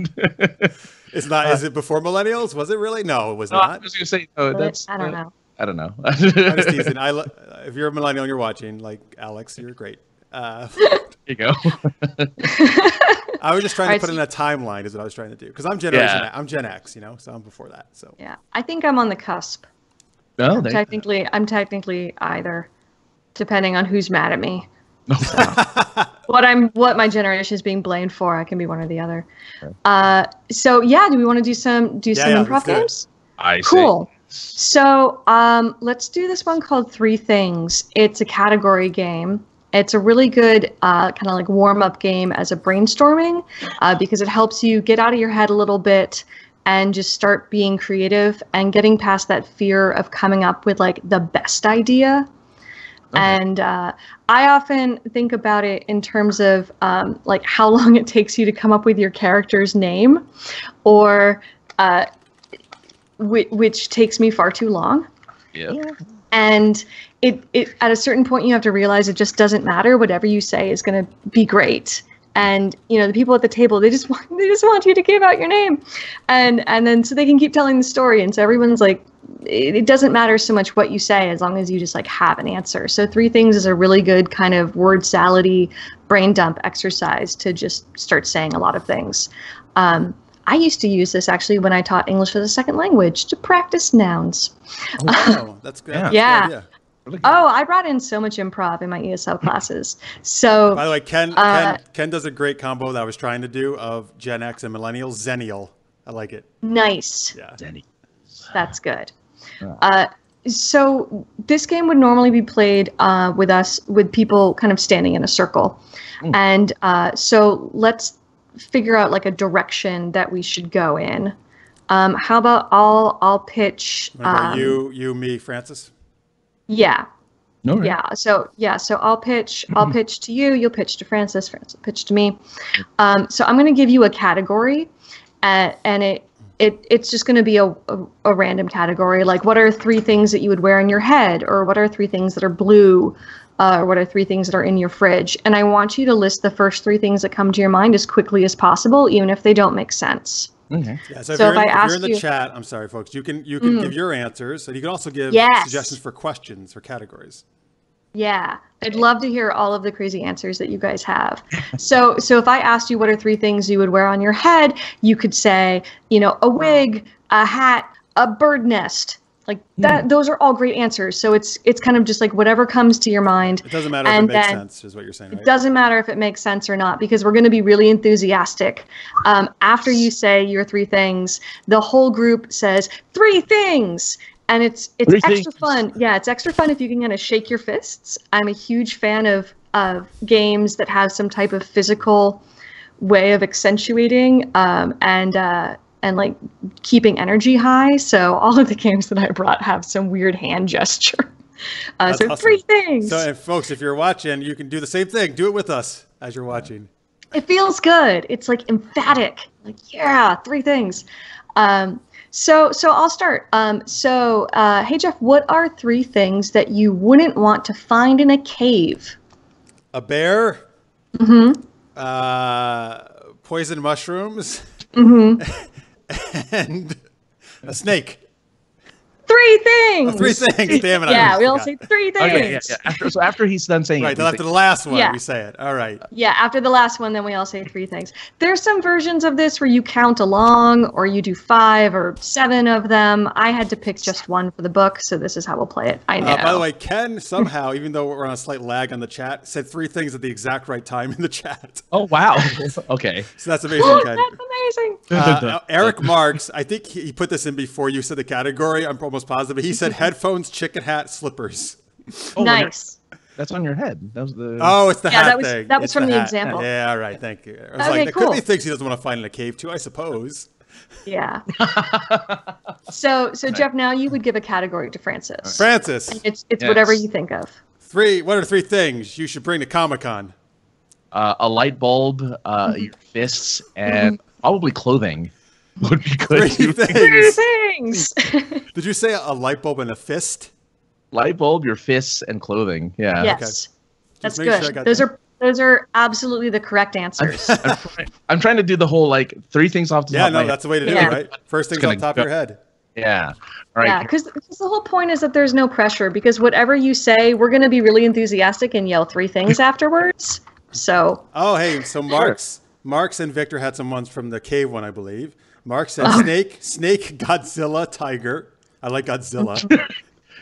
it's not. Is it before millennials? Was it really? No, it was not. I was going to say that's. I don't know. I don't know. I'm just teasing. If you're a millennial and you're watching, like Alex, you're great. There you go. I was just trying to put in a timeline, is what I was trying to do, because I'm I'm Gen X, so I'm before that. So yeah, I think I'm on the cusp. No, I'm technically either, depending on who's mad at me. So, what my generation is being blamed for, I can be one or the other. So yeah, do we want to do some improv games? Cool. So let's do this one called Three Things. It's a category game. It's a really good kind of like warm-up game as a brainstorming because it helps you get out of your head a little bit and just start being creative and getting past that fear of coming up with like the best idea. Okay. And I often think about it in terms of like how long it takes you to come up with your character's name, or which takes me far too long. Yeah. And it at a certain point you have to realize it just doesn't matter. Whatever you say is going to be great. And the people at the table, they just want you to give out your name, and then so they can keep telling the story. And so everyone's like, it doesn't matter so much what you say as long as you just like have an answer. So Three Things is a really good kind of word salad-y brain dump exercise to just start saying a lot of things. I used to use this actually when I taught English as a second language to practice nouns. Oh, wow. That's good. Yeah. That's good. Oh, I brought in so much improv in my ESL classes. So, by the way, Ken does a great combo that I was trying to do of Gen X and millennials. Zenial. I like it. Nice. Yeah. That's good. So this game would normally be played with people kind of standing in a circle. And so let's figure out like a direction that we should go in. How about I'll pitch. You, me, Francis. Yeah. No. Right. So I'll pitch to you. You'll pitch to Francis. Francis will pitch to me. So I'm going to give you a category, and it's just going to be a random category. Like, what are three things that you would wear on your head, or what are three things that are blue, or what are three things that are in your fridge? And I want you to list the first three things that come to your mind as quickly as possible, even if they don't make sense. Okay. Yeah, so if you're in the chat, I'm sorry, folks, you can give your answers, and you can also give suggestions for questions for categories. Yeah, I'd love to hear all of the crazy answers that you guys have. So if I asked you what are three things you would wear on your head, you could say, a wig, a hat, a bird nest. Like that, those are all great answers. So it's kind of just like whatever comes to your mind. It doesn't matter if it makes sense, is what you're saying, right? It doesn't matter if it makes sense or not, because we're going to be really enthusiastic. After you say your three things, the whole group says 3 things. And it's Three extra things. fun. Yeah, it's extra fun if you can kind of shake your fists. I'm a huge fan of games that have some type of physical way of accentuating and like keeping energy high. So all of the games that I brought have some weird hand gesture. So awesome. 3 things. So, and folks, if you're watching, you can do the same thing. Do it with us as you're watching. It feels good. It's like emphatic. Like, yeah, 3 things. So I'll start. Hey Jeff, what are 3 things that you wouldn't want to find in a cave? A bear. Mm-hmm. Poison mushrooms. Mm-hmm. And a snake. 3 things. Oh, 3 things. Damn it! Yeah, I we all forgot. say 3 things. Okay, yeah. After he's done saying Right, it, then after the last one, Yeah. we say it. All right. Yeah, after the last one, then we all say 3 things. There's some versions of this where you count along, or you do 5 or 7 of them. I had to pick just 1 for the book, so this is how we'll play it. I know. By the way, Ken somehow, even though we're on a slight lag on the chat, said 3 things at the exact right time in the chat. Oh wow. Okay. So that's amazing, Ken. That's amazing. Eric Marks, I think he put this in before you said the category. I'm almost positive. He said headphones, chicken hat, slippers. Oh, Nice. That's on your head. That was the. Oh, it's the Yeah, hat that was- thing. that was It's from the hat. example. Yeah, all right. Thank you. I was Okay, like, there could cool. be things he doesn't want to find in a cave too, I suppose. Yeah. So Jeff, now you would give a category to Francis. Francis, It's Yes. whatever you think of. what are 3 things you should bring to Comic-Con? A light bulb, your fists, and probably clothing would be good. 3 too. 3 things. things. Did you say a light bulb and a fist? Light bulb, your fists, and clothing. Yeah. Yes. That's make sure I good. got Those are absolutely the correct answers. I'm trying to do the whole 3 things off the Yeah, top of my no, head. that's the way to do Yeah. it, right? First things gonna on top go- of your head. Yeah. All right. Yeah, because the whole point is that there's no pressure, because whatever you say, we're going to be really enthusiastic and yell 3 things afterwards. So Oh, hey, so Marks and Victor had some ones from the cave one, I believe. Mark said snake, Godzilla, tiger. I like Godzilla.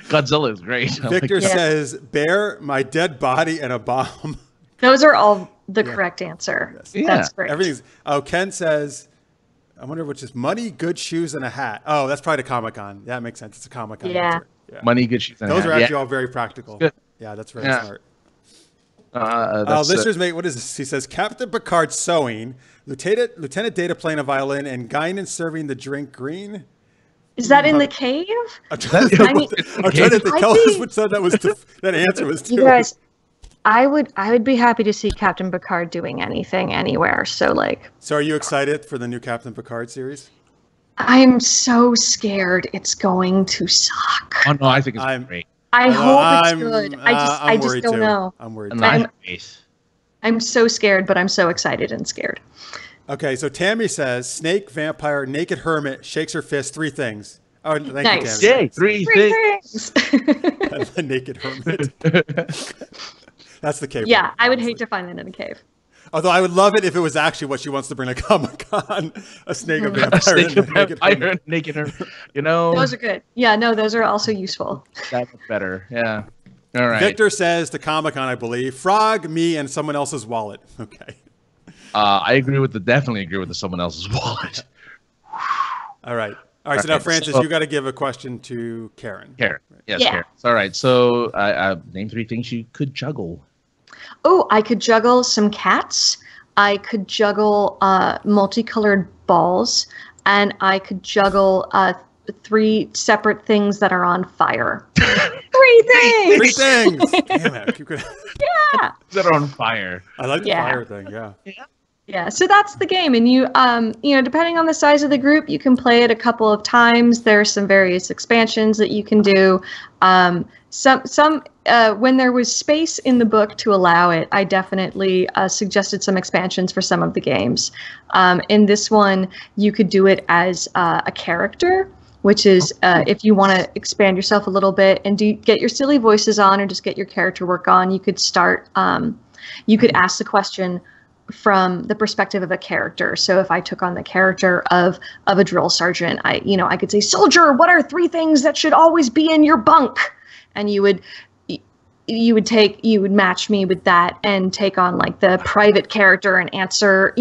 Godzilla is great. I like Victor Yeah. says bear, my dead body, and a bomb. those are all the correct answer. Yeah. That's great. Everything's. Oh, Ken says, I wonder which is money, good shoes, and a hat. Oh, that's probably the Comic-Con. That makes sense. It's a Comic-Con. Yeah. answer. Yeah. Money, good shoes, and a Those hat. are actually Yeah. all very practical. Good. Yeah, that's very Yeah. smart. That's, Listeners, mate, what is this? He says Captain Picard sewing, Lieutenant Data playing a violin, and Guinan serving the drink green. Is that in the cave? I'm trying to I mean- think. I Tell us think- which one that was. That answer was to. You guys, I would be happy to see Captain Picard doing anything anywhere. So So, are you excited for the new Captain Picard series? I'm so scared it's going to suck. Oh no, I think it's I'm- great. I hope it's I'm- good. I'm I just worried don't too. know. I'm worried. And Too. I I'm- have faith. I'm so scared, but I'm so excited and scared. Okay, so Tammy says snake, vampire, naked hermit, shakes her fist. 3 things. Oh, thank Nice. you, Yay, Tammy. 3 3 things. things. The naked hermit. That's the cave. Yeah, one, I would obviously. hate to find that in a cave. Although I would love it if it was actually what she wants to bring to Comic-Con. A snake, a vampire, Snake and a naked hermit. vampire, naked hermit. You know, Those are good. Yeah, no, those are also useful. that's better. Yeah. All right. Victor says to Comic-Con, I believe, frog, me, and someone else's wallet. Okay. I definitely agree with the someone else's wallet. All right. All right. So now, Okay, Francis, so- you got to give a question to Karen. Karen. Yes, Yeah. Karen. All right. So, name 3 things you could juggle. Oh, I could juggle some cats. I could juggle multicolored balls, and I could juggle 3 separate things that are on fire. 3 things. 3 things. Damn it. You could... That are on fire. I like the Yeah. fire thing. Yeah. Yeah, so that's the game, and you depending on the size of the group, you can play it a couple of times. There's some various expansions that you can do. When there was space in the book to allow it, I definitely suggested some expansions for some of the games. In this one, you could do it as a character, which is if you want to expand yourself a little bit and get your silly voices on, or just get your character work on. You could start. You could ask the question from the perspective of a character. So if I took on the character of a drill sergeant, I could say, "Soldier, what are 3 things that should always be in your bunk?" And you would match me with that and take on like the private character and answer,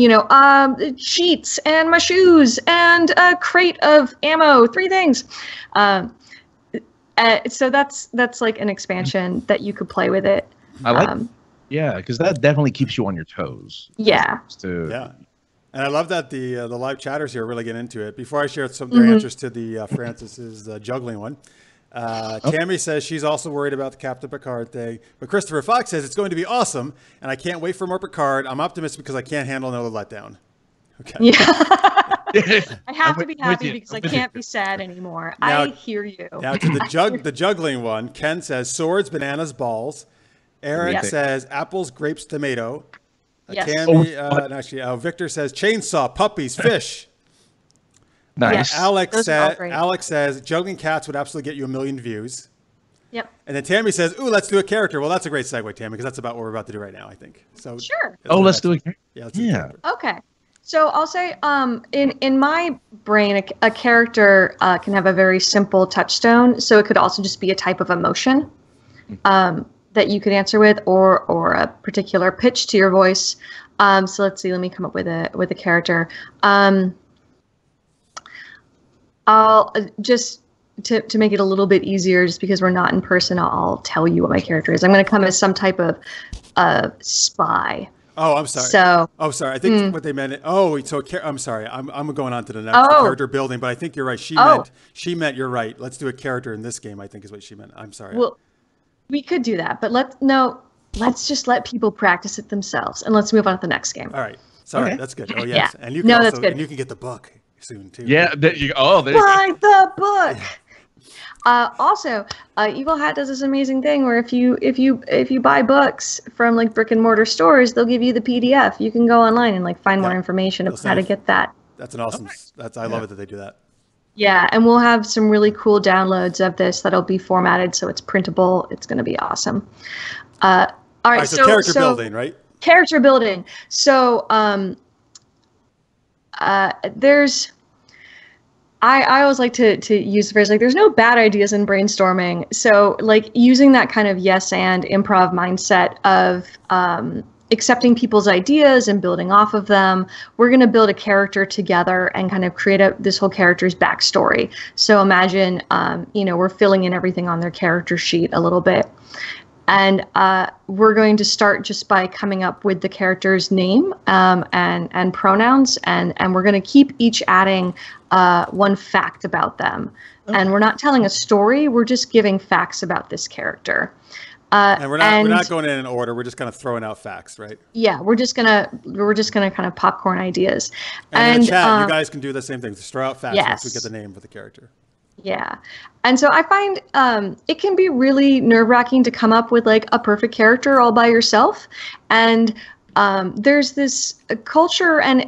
sheets and my shoes and a crate of ammo, 3 things. So that's like an expansion that you could play with it. I like. Yeah, because that definitely keeps you on your toes. Yeah. Yeah. And I love that the live chatters here really get into it. Before I share some of their answers to the Francis's juggling one, Tammy says she's also worried about the Captain Picard thing. But Christopher Fox says it's going to be awesome, and I can't wait for more Picard. I'm optimistic because I can't handle another letdown. Okay. Yeah. I have to be happy because I can't be sad anymore. Now, I hear you. Now to the juggling one, Ken says swords, bananas, balls. Eric says apples, grapes, tomato. Yes. Tammy, Victor says chainsaw, puppies, fish. Nice. Alex says juggling cats would absolutely get you 1 million views. Yep. And then Tammy says, "Ooh, let's do a character." Well, that's a great segue, Tammy, because that's about what we're about to do right now, I think. So sure. Let's do a character. Yeah. Let's do a character. Okay. So I'll say, in my brain, a character can have a very simple touchstone. So it could also just be a type of emotion that you could answer with, or a particular pitch to your voice. So let's see. Let me come up with a character. I'll just to make it a little bit easier, just because we're not in person, I'll tell you what my character is. I'm going to come as some type of spy. Oh, I'm sorry. Sorry. I think what they meant. I'm sorry. I'm going on to the next character building, but I think you're right. She meant you're right. Let's do a character in this game, I think is what she meant. I'm sorry. Well, we could do that, but let's just let people practice it themselves, and let's move on to the next game. All right. Sorry. Okay. That's good. Oh, yes. Yeah. And you can that's good. And you can get the book soon too. Yeah. There you go. Buy the book. Also, Evil Hat does this amazing thing where if you buy books from like brick and mortar stores, they'll give you the PDF. You can go online and like find more information about how to get that. That's an awesome. I love it that they do that. Yeah, and we'll have some really cool downloads of this that'll be formatted so it's printable. It's going to be awesome. All right, so character building, right? Character building. So there's. I always like to use the phrase like there's no bad ideas in brainstorming. So like using that kind of yes and improv mindset of accepting people's ideas and building off of them. We're going to build a character together and kind of create this whole character's backstory. So imagine, we're filling in everything on their character sheet a little bit. And we're going to start just by coming up with the character's name and pronouns. And we're going to keep each adding one fact about them. Okay. And we're not telling a story. We're just giving facts about this character. And we're not going in order. We're just kind of throwing out facts, right? Yeah, we're just gonna kind of popcorn ideas. And in the chat, you guys can do the same thing. Just throw out facts once we get the name of the character. Yeah, and so I find it can be really nerve-wracking to come up with like a perfect character all by yourself. And there's this culture, and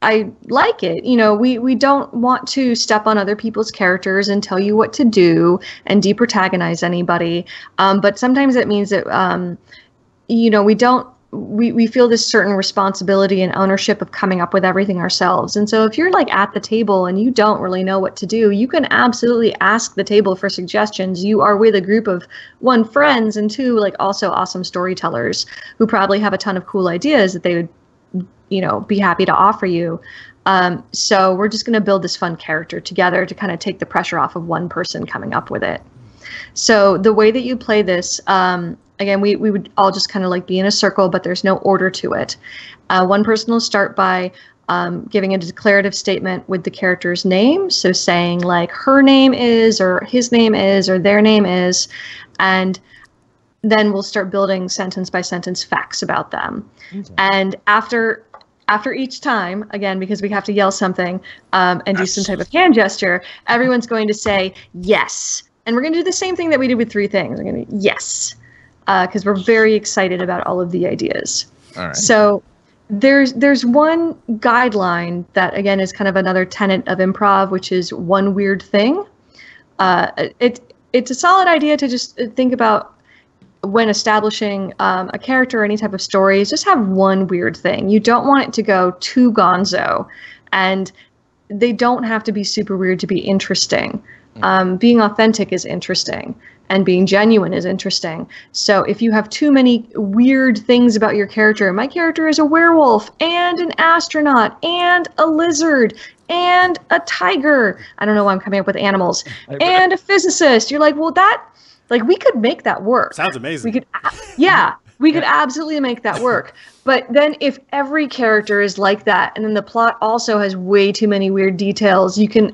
I like it. We don't want to step on other people's characters and tell you what to do and deprotagonize anybody. But sometimes it means that, we feel this certain responsibility and ownership of coming up with everything ourselves. And so if you're like at the table and you don't really know what to do, you can absolutely ask the table for suggestions. You are with a group of 1, friends, and 2, like also awesome storytellers who probably have a ton of cool ideas that they would be happy to offer you. So we're just going to build this fun character together to kind of take the pressure off of one person coming up with it. So the way that you play this, again, we would all just kind of like be in a circle, but there's no order to it. One person will start by giving a declarative statement with the character's name. So saying like her name is, or his name is, or their name is, and then we'll start building sentence by sentence facts about them. Okay. And after each time, again, because we have to yell something and do some type of hand gesture, everyone's going to say yes. And we're going to do the same thing that we did with 3 things. We're going to yes, because we're very excited about all of the ideas. All right. So there's one guideline that, again, is kind of another tenet of improv, which is one weird thing. It's a solid idea to just think about when establishing a character or any type of story, is just have one weird thing. You don't want it to go too gonzo, and they don't have to be super weird to be interesting. Being authentic is interesting, and being genuine is interesting. So if you have too many weird things about your character, my character is a werewolf and an astronaut and a lizard and a tiger. I don't know why I'm coming up with animals. And a physicist. You're like, well, we could make that work. Sounds amazing. We could absolutely make that work. But then if every character is like that, and then the plot also has way too many weird details, you can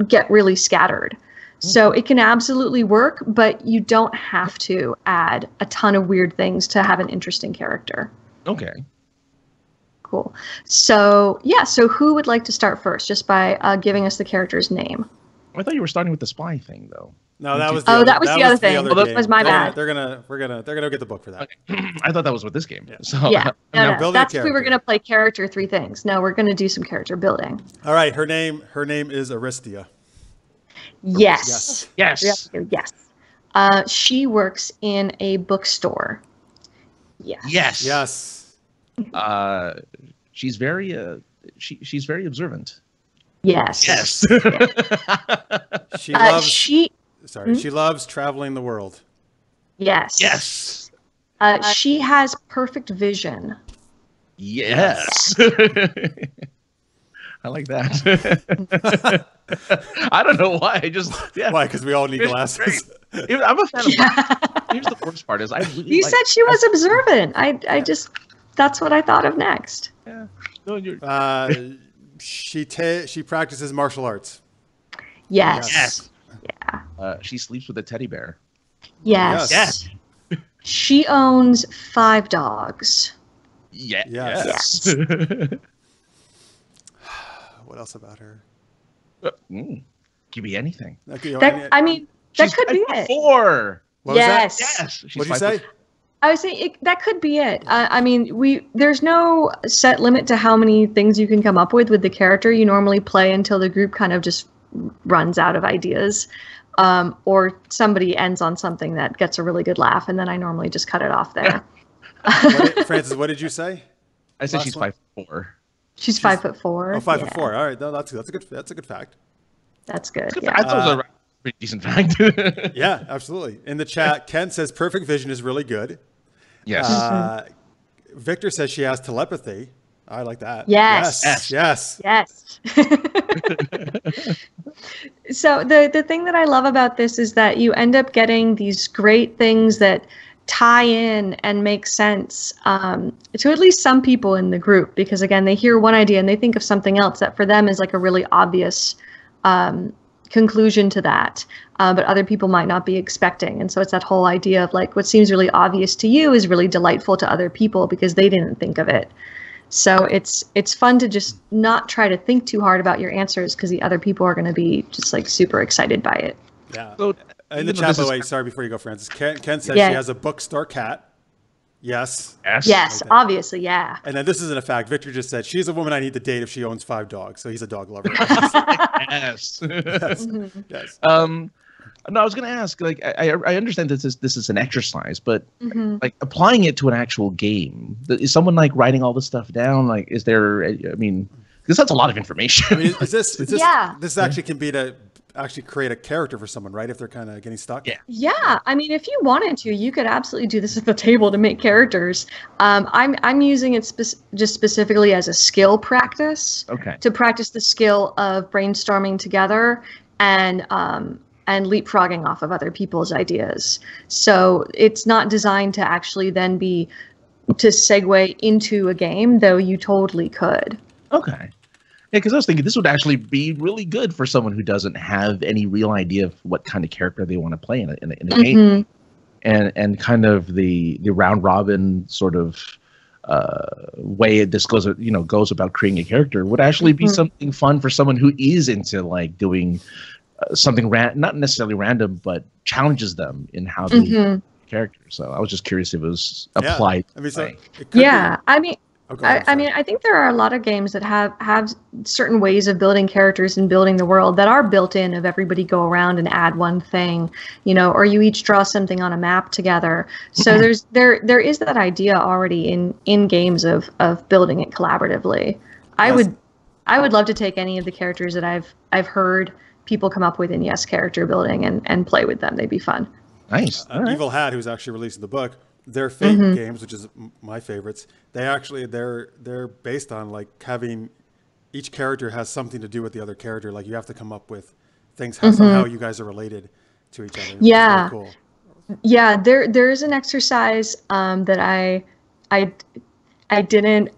get really scattered. So it can absolutely work, but you don't have to add a ton of weird things to have an interesting character. Okay. Cool. So who would like to start first, just by giving us the character's name? I thought you were starting with the spy thing, though. No, that was the other thing. That was my bad. They're gonna get the book for that. Okay. I thought that was with this game. Yeah. So yeah, no. That's if we were gonna play character 3 things. No, we're gonna do some character building. All right, her name is Aristia. Yes. Yes. She works in a bookstore. Yes. Yes. She's very she's very observant. Yes. Yes. She loves. Hmm? She loves traveling the world. Yes. Yes. She has perfect vision. Yes. I like that. I don't know why. Why? Because we all need glasses. I'm a fan of. Here's the worst part: is You said she was observant. I just that's what I thought of next. Yeah. No, she practices martial arts. Yes. Yeah. She sleeps with a teddy bear. Yes. She owns 5 dogs. Yes. What else about her? Could be anything. That could be it. 4. What was that? Yes. What did you say? I was saying that could be it. There's no set limit to how many things you can come up with the character. You normally play until the group kind of just runs out of ideas, or somebody ends on something that gets a really good laugh, and then I normally just cut it off there. Francis, what did you say? I said she's 5'4". She's 5'4". Oh, 5'4". All right, no, that's a good fact. That's good. Yeah. I thought it was a pretty decent fact. Yeah, absolutely. In the chat, Ken says perfect vision is really good. Yes. Victor says she has telepathy. I like that. Yes. So the thing that I love about this is that you end up getting these great things that tie in and make sense to at least some people in the group, because again, they hear one idea and they think of something else that for them is like a really obvious conclusion to that, but other people might not be expecting. And so it's that whole idea of like what seems really obvious to you is really delightful to other people because they didn't think of it. So it's fun to just not try to think too hard about your answers because the other people are going to be just like super excited by it. Yeah. So, in the chat, by the way, sorry, before you go, Francis, Ken says she has a bookstore cat. Yes. Yes, obviously, yeah. And then this isn't a fact. Victor just said she's a woman I need to date if she owns 5 dogs. So he's a dog lover. Yes. Yes. No, I was going to ask. Like, I understand that this is an exercise, but like applying it to an actual game, is someone like writing all this stuff down? Like, is there? I mean, because that's a lot of information. I mean, is this this actually can be to actually create a character for someone, right? If they're kind of getting stuck. Yeah. I mean, if you wanted to, you could absolutely do this at the table to make characters. I'm using it just specifically as a skill practice. Okay. To practice the skill of brainstorming together and leapfrogging off of other people's ideas. So it's not designed to actually then be to segue into a game, though you totally could. Okay. Yeah, because I was thinking this would actually be really good for someone who doesn't have any real idea of what kind of character they want to play in a game, and kind of the round robin sort of way this goes about creating a character would actually be something fun for someone who is into like doing something not necessarily random, but challenges them in how they character. So I was just curious if it was applied. I mean, I think there are a lot of games that have certain ways of building characters and building the world that are built in of everybody go around and add one thing, or you each draw something on a map together. So there is that idea already in games of building it collaboratively. I would love to take any of the characters that I've heard people come up with in character building and play with them. They'd be fun. Nice. Evil Hat, who's actually releasing the book, their Fate games, which is my favorites, they're based on like having each character has something to do with the other character. Like you have to come up with things how somehow you guys are related to each other. Yeah. Which is really cool. Yeah, there is an exercise that I didn't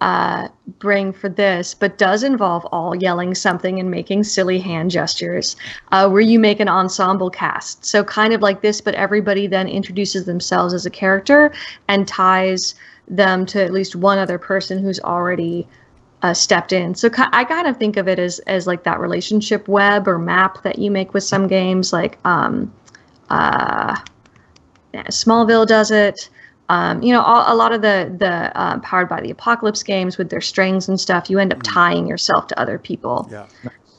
bring for this, but does involve all yelling something and making silly hand gestures, where you make an ensemble cast. So kind of like this, but everybody then introduces themselves as a character and ties them to at least one other person who's already stepped in. So I kind of think of it as like that relationship web or map that you make with some games, like Smallville does it. A lot of the Powered by the Apocalypse games with their strings and stuff, you end up tying yourself to other people. Yeah,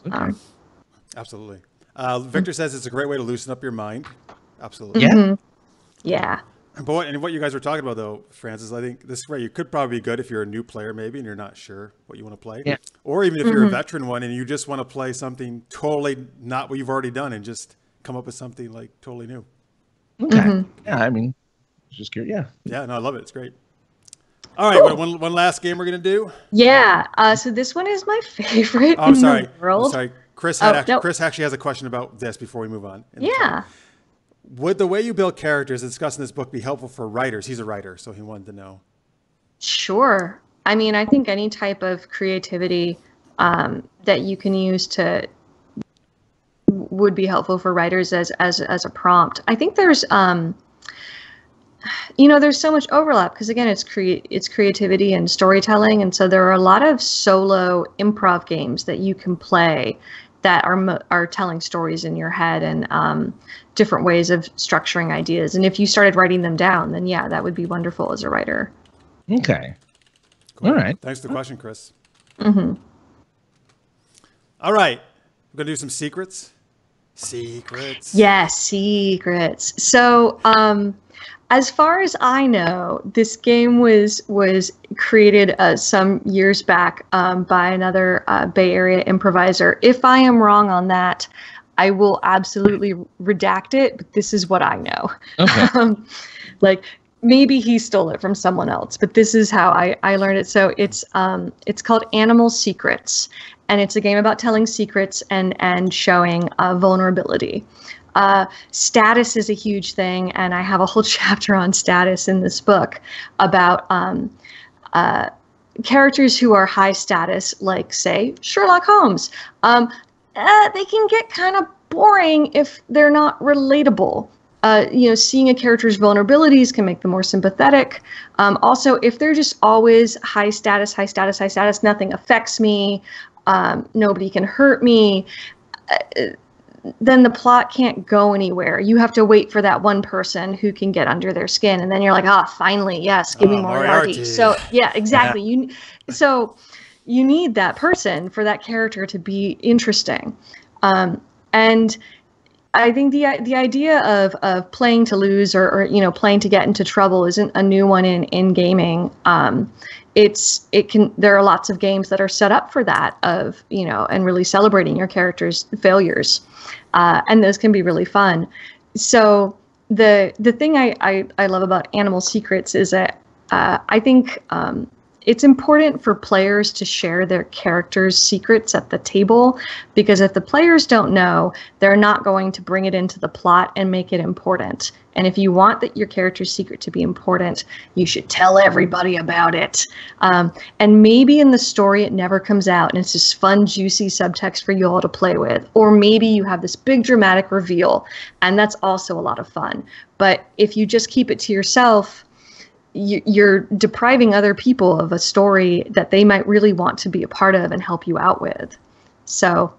Okay. absolutely. Victor says it's a great way to loosen up your mind. Absolutely. Yeah. Yeah. But what you guys were talking about, though, Francis, I think this way you could probably be good if you're a new player, maybe, and you're not sure what you want to play. Yeah. Or even if you're a veteran one and you just want to play something totally not what you've already done and just come up with something like totally new. Okay. Yeah, I mean, just curious. Yeah. Yeah, no, I love it. It's great. All right, one last game we're going to do. Yeah. So this one is my favorite Oh, I'm in sorry. the world. I'm sorry. Chris actually has a question about this before we move on. Yeah. Would the way you build characters discussed in this book be helpful for writers? He's a writer, so he wanted to know. Sure. I mean, I think any type of creativity that you can use would be helpful for writers as a prompt. I think there's there's so much overlap because again, it's creativity and storytelling, and so there are a lot of solo improv games that you can play that are telling stories in your head and different ways of structuring ideas. And if you started writing them down, then yeah, that would be wonderful as a writer. Okay. Cool. All right. Thanks for the question, Chris. Mm-hmm. All right. We're going to do some secrets. Secrets. Yeah, secrets. So, as far as I know, this game was created some years back by another Bay Area improviser. If I am wrong on that, I will absolutely redact it, but this is what I know. Okay. Maybe he stole it from someone else, but this is how I learned it. So it's called Animal Secrets, and it's a game about telling secrets and showing vulnerability. Status is a huge thing, and I have a whole chapter on status in this book about characters who are high status, like, say, Sherlock Holmes. They can get kind of boring if they're not relatable. Seeing a character's vulnerabilities can make them more sympathetic. Also, if they're just always high status, nothing affects me, nobody can hurt me, then the plot can't go anywhere. You have to wait for that one person who can get under their skin, and then you're like, finally, yes, give me Moriarty. So yeah, exactly. Yeah. You need that person for that character to be interesting, and I think the idea of playing to lose or playing to get into trouble isn't a new one in gaming. There are lots of games that are set up for that and really celebrating your character's failures, and those can be really fun. So the thing I love about Animal Secrets is that I think it's important for players to share their characters' secrets at the table, because if the players don't know, they're not going to bring it into the plot and make it important. And if you want your character's secret to be important, you should tell everybody about it. And maybe in the story it never comes out and it's just fun, juicy subtext for you all to play with. Or maybe you have this big dramatic reveal, and that's also a lot of fun. But if you just keep it to yourself, you're depriving other people of a story that they might really want to be a part of and help you out with. So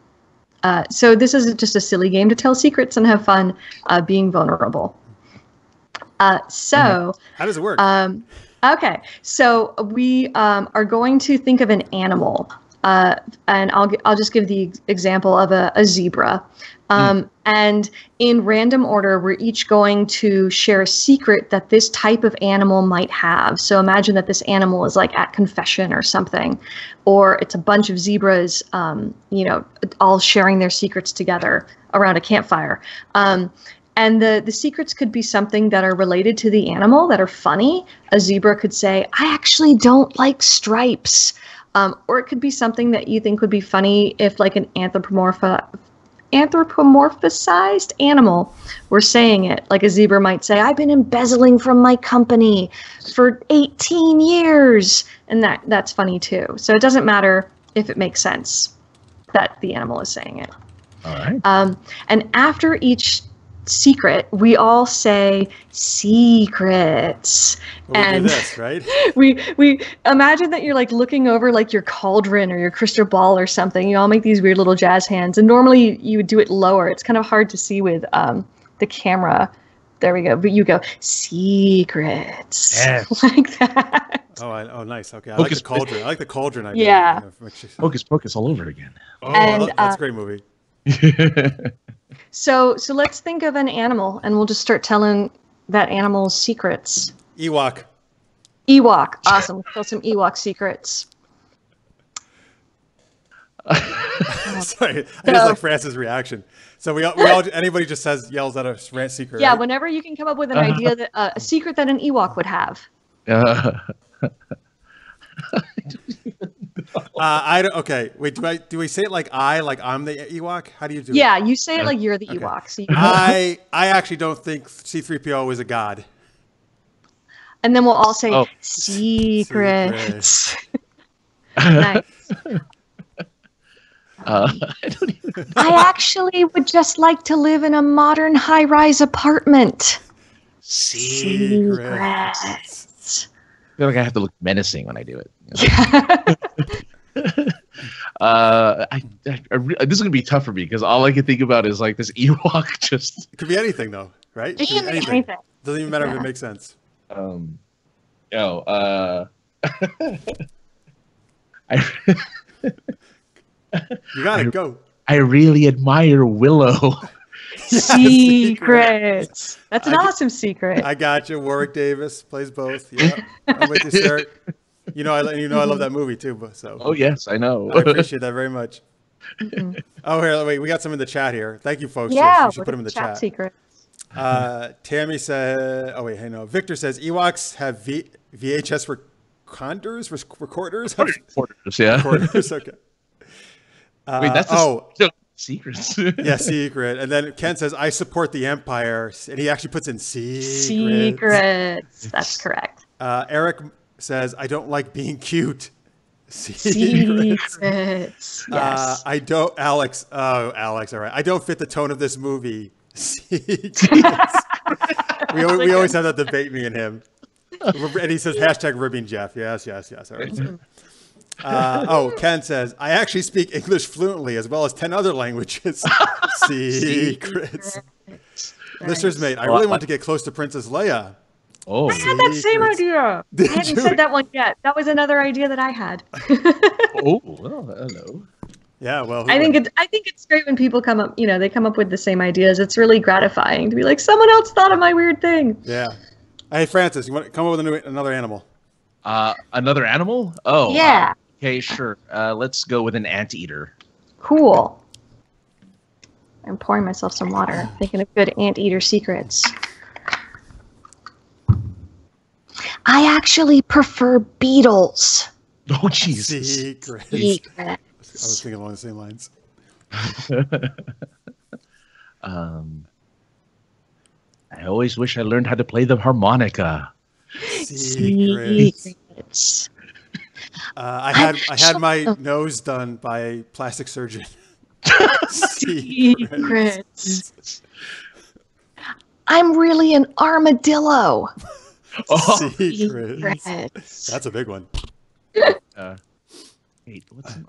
this is just a silly game to tell secrets and have fun being vulnerable. How does it work? Okay, so we are going to think of an animal, and I'll just give the example of a zebra. And in random order, we're each going to share a secret that this type of animal might have. So imagine that this animal is like at confession or something, or it's a bunch of zebras, all sharing their secrets together around a campfire. And the secrets could be something that are related to the animal, that are funny. A zebra could say, I actually don't like stripes. Or it could be something that you think would be funny if like an anthropomorphized animal were saying it. Like a zebra might say, I've been embezzling from my company for 18 years. And that's funny too. So it doesn't matter if it makes sense that the animal is saying it. All right. And after each secret, we all say secrets. Well, we do this, right? we imagine that you're like looking over like your cauldron or your crystal ball or something. You all make these weird little jazz hands, and normally you would do it lower. It's kind of hard to see with the camera. There we go. But you go secrets, Yes. like that. Oh, nice. Okay, I Focus, like the cauldron. I like the cauldron idea. Yeah. Hocus Pocus all over again. Oh, And, that's a great movie. So let's think of an animal, and we'll just start telling that animal's secrets. Ewok. Awesome. Let's tell some Ewok secrets. Sorry, I just like Francis' reaction. So we all anybody just yells out a rant secret. Yeah, right? whenever you can come up with an idea that a secret that an Ewok would have. Okay. Wait. Do we say it like I'm the Ewok? How do you do it? Yeah, you say it like you're the Ewok. So I actually don't think C-3PO is a god. and then we'll all say Oh. secrets. Nice. I don't even. I actually would just like to live in a modern high-rise apartment. Secrets. I feel like I have to look menacing when I do it. This is gonna be tough for me because all I can think about is like this Ewok just. It could be anything though, right? It can be anything. Doesn't even matter if it makes sense. You gotta go. I really admire Willow. Secrets. That's an awesome secret. I got you. Warwick Davis plays both. Yeah, I'm with you, sir. You know I love that movie too. So. Oh yes, I know. I appreciate that very much. Oh, here, wait. We got some in the chat here. Thank you, folks. Yeah, you should put them in the chat. Secrets. Tammy said, "Oh wait, hey no." Victor says Ewoks have VHS recorders. Recorders, yeah. Recorders. Okay. Wait, that's secrets. Yeah, secret. And then Ken says, "I support the Empire," and he actually puts in secrets. Secrets. That's correct. Eric says, "I don't like being cute." Secrets. Yes. I don't, Alex. Oh, Alex. All right. I don't fit the tone of this movie. Secrets. we always have that debate, me and him. And he says hashtag ribbing Jeff. Yes. All right. Ken says, I actually speak English fluently as well as 10 other languages. Secrets. Listeners, mate, I really want to get close to Princess Leia. Oh, I had that same idea. I hadn't said that one yet. That was another idea that I had. oh, well, hello. Yeah, well, I think it's great when people come up, they come up with the same ideas. It's really gratifying to be like, someone else thought of my weird thing. Yeah. Hey, Francis, you want to come up with another animal? Another animal? Oh, yeah. Okay, sure. Let's go with an anteater. Cool. I'm pouring myself some water, thinking of good anteater secrets. I actually prefer beetles. Oh, Jesus. Secrets. I was thinking along the same lines. I always wish I learned how to play the harmonica. Secrets. I had my nose done by a plastic surgeon. Secrets. I'm really an armadillo. Oh. Secrets. That's a big one. Wait, what's an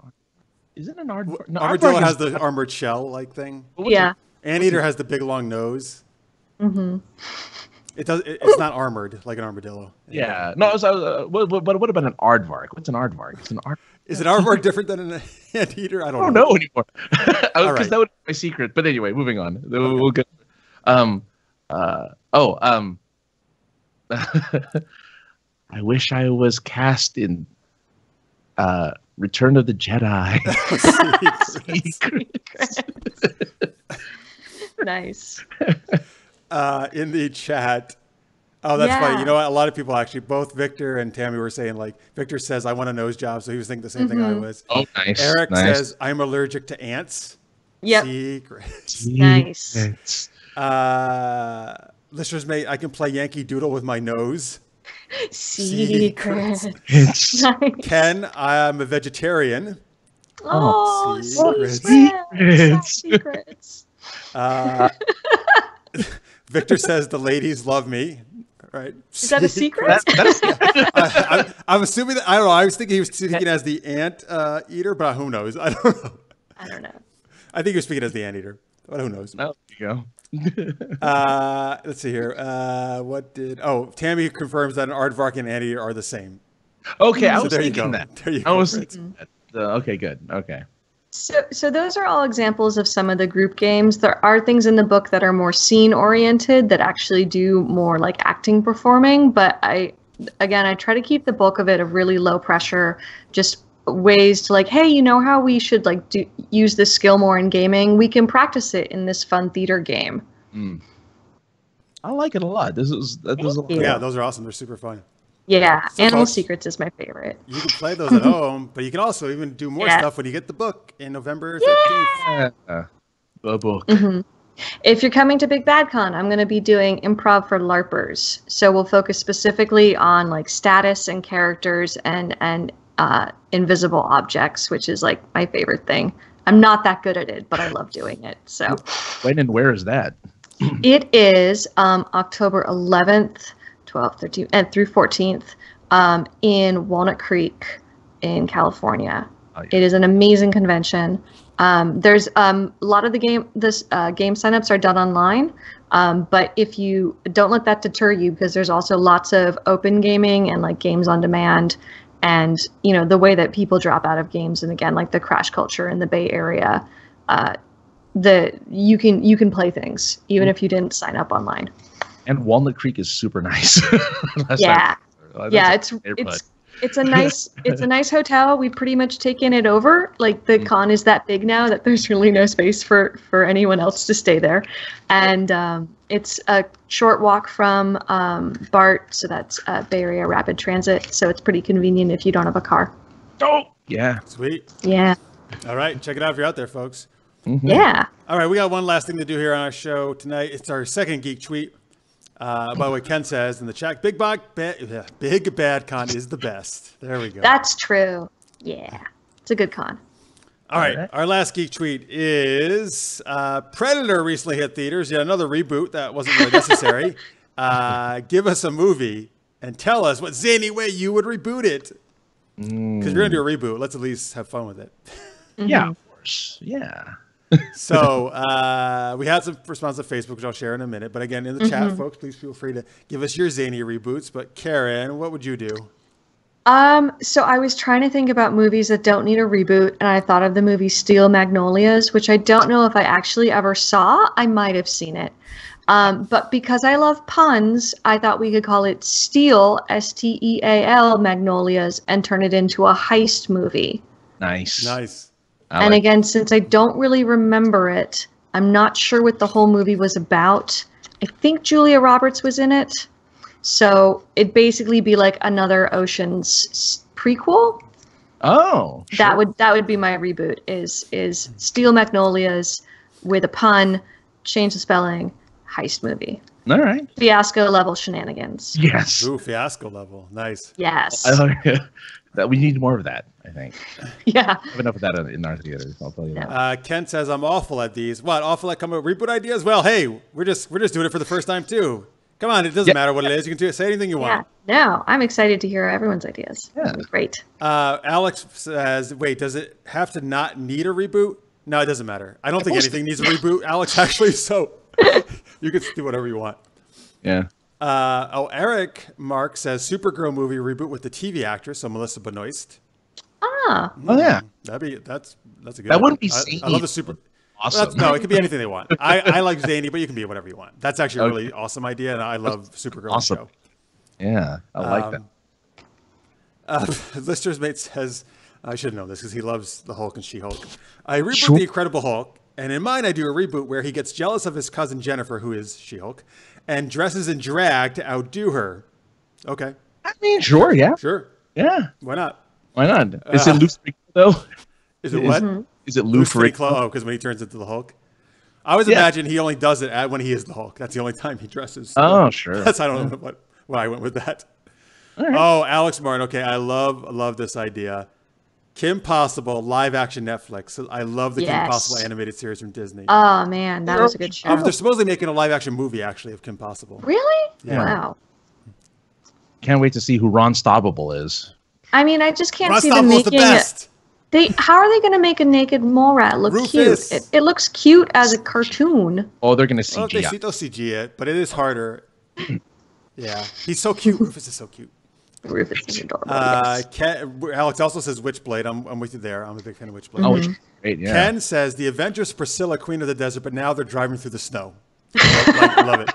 is it an aardvark? No, Armadillo has the armored shell-like thing. Yeah. Anteater has the big long nose. Mm-hmm. It's not armored like an armadillo. Yeah. No. What about an aardvark? What's an aardvark? It's an aardvark. Is an aardvark different than an anteater? I don't know anymore. Because right. that would be my secret. But anyway, moving on. We'll get. I wish I was cast in Return of the Jedi. Nice. in the chat. Oh, that's funny. Yeah. You know what? A lot of people actually, both Victor and Tammy were saying, like, Victor says, I want a nose job. So he was thinking the same thing I was. Oh, nice. Eric nice. says, I'm allergic to ants. Yep. Secrets. Nice. Listeners, mate, I can play Yankee Doodle with my nose. Secrets. It's Nice. Ken, I'm a vegetarian. Oh, secrets. secrets. Victor says the ladies love me. Right. Is that a secret? I'm assuming that, I don't know. I was thinking he was speaking as the ant eater, but who knows? I don't know. I don't know. I think he was speaking as the ant eater, but who knows? there you go. Let's see here. Tammy confirms that an aardvark and anteater are the same. Okay, I So was there you thinking go. that. There you I go. was thinking that. Okay, good. Okay. So those are all examples of some of the group games. There are things in the book that are more scene oriented that actually do more like acting performing, but I try to keep the bulk of it of really low pressure, just ways to like, hey, you know how we should like use this skill more in gaming? We can practice it in this fun theater game. I like it a lot. This is a lot. Yeah, those are awesome. They're super fun. Yeah, So Animal folks, Secrets is my favorite. You can play those at home, but you can also even do more stuff when you get the book in November 13th. The book. If you're coming to Big Bad Con, I'm going to be doing improv for LARPers. So we'll focus specifically on like status and characters and invisible objects, which is like my favorite thing. I'm not that good at it, but I love doing it. So When and where is that? it is October 11th, 12th, 13th, and through 14th in Walnut Creek in California. Oh, yeah. It is an amazing convention. There's a lot of the game signups are done online, but if you don't let that deter you, because there's also lots of open gaming and like games on demand, and you know the way that people drop out of games, and again like the crash culture in the Bay Area, you can play things even if you didn't sign up online. And Walnut Creek is super nice. It's a nice hotel. We've pretty much taken it over. Like the con is that big now that there's really no space for anyone else to stay there, and it's a short walk from BART, so that's Bay Area Rapid Transit. So it's pretty convenient if you don't have a car. Oh, yeah. Sweet. Yeah. All right. Check it out if you're out there, folks. Yeah. All right. We got one last thing to do here on our show tonight. It's our second Geek Tweet. By the way, Ken says in the chat, Big Bad Con is the best. There we go. That's true. Yeah. It's a good con. All right. Our last Geek Tweet is Predator recently hit theaters. Yet another reboot that wasn't really necessary. Give us a movie and tell us what zany way you would reboot it. Because you're going to do a reboot. Let's at least have fun with it. Yeah, of course. Yeah. So we had some response on Facebook, which I'll share in a minute. But again, in the chat, folks, please feel free to give us your zany reboots. But Karen, what would you do? So I was trying to think about movies that don't need a reboot, and I thought of the movie Steel Magnolias, which I don't know if I actually ever saw. I might have seen it. But because I love puns, I thought we could call it Steel, Steal Magnolias, and turn it into a heist movie. Nice. And again, since I don't really remember it, I'm not sure what the whole movie was about. I think Julia Roberts was in it. So it'd basically be like another Ocean's prequel. Oh, sure. That would be my reboot is Steel Magnolias with a pun, change the spelling, heist movie. All right. Fiasco level shenanigans. Yes. Ooh, fiasco level. Nice. Yes. I like it. That we need more of that, I think. Yeah. We have enough of that in our theaters, I'll tell you that. Ken says I'm awful at these. What, awful at coming up with reboot ideas? Well, hey, we're just doing it for the first time too. Come on, it doesn't matter what it is. You can say anything you want. Yeah. No, I'm excited to hear everyone's ideas. Yeah. Great. Alex says, wait, does it have to not need a reboot? No, it doesn't matter. I don't think anything needs a reboot, Alex, actually, so you can do whatever you want. Yeah. Eric Mark says Supergirl movie reboot with the TV actress, so Melissa Benoist. Ah. Oh yeah. That's a good. That wouldn't be I love the super. Awesome. No, it could be anything they want. I like zany, but you can be whatever you want. That's actually a really awesome idea, and I love Supergirl awesome. show. Yeah, I like that. Lister's mate says, I should know this because he loves the Hulk and She-Hulk. I reboot the Incredible Hulk And in mine, I do a reboot where he gets jealous of his cousin Jennifer, who is She-Hulk, and dresses in drag to outdo her. Okay. I mean, sure, yeah. Sure. Yeah. Why not? Why not? Is it Lou Ferrigno, though? Is it what? Is it Lou Ferrigno? Oh, because when he turns into the Hulk. I always imagine he only does it when he is the Hulk. That's the only time he dresses. Oh, sure. That's I don't know why I went with that. Right. Oh, Alex Martin. Okay, I love this idea. Kim Possible live action Netflix. So I love the Kim Possible animated series from Disney. Oh man, that was a good show. They're supposedly making a live action movie actually of Kim Possible. Really? Yeah. Wow. Can't wait to see who Ron Stoppable is. I mean, I just can't Ron see them Stoppable's the making best. How are they going to make a naked mole rat look Rufus. cute? It looks cute as a cartoon. Oh, they're going to CG. Oh, they'll CG it, but it is harder. Yeah, he's so cute. Rufus is so cute. Rufus is adorable. Yes. Alex also says Witchblade. I'm with you there. I'm a big fan of Witchblade. Oh, great, yeah. Ken says the Avengers Priscilla, Queen of the Desert, but now they're driving through the snow. Love it.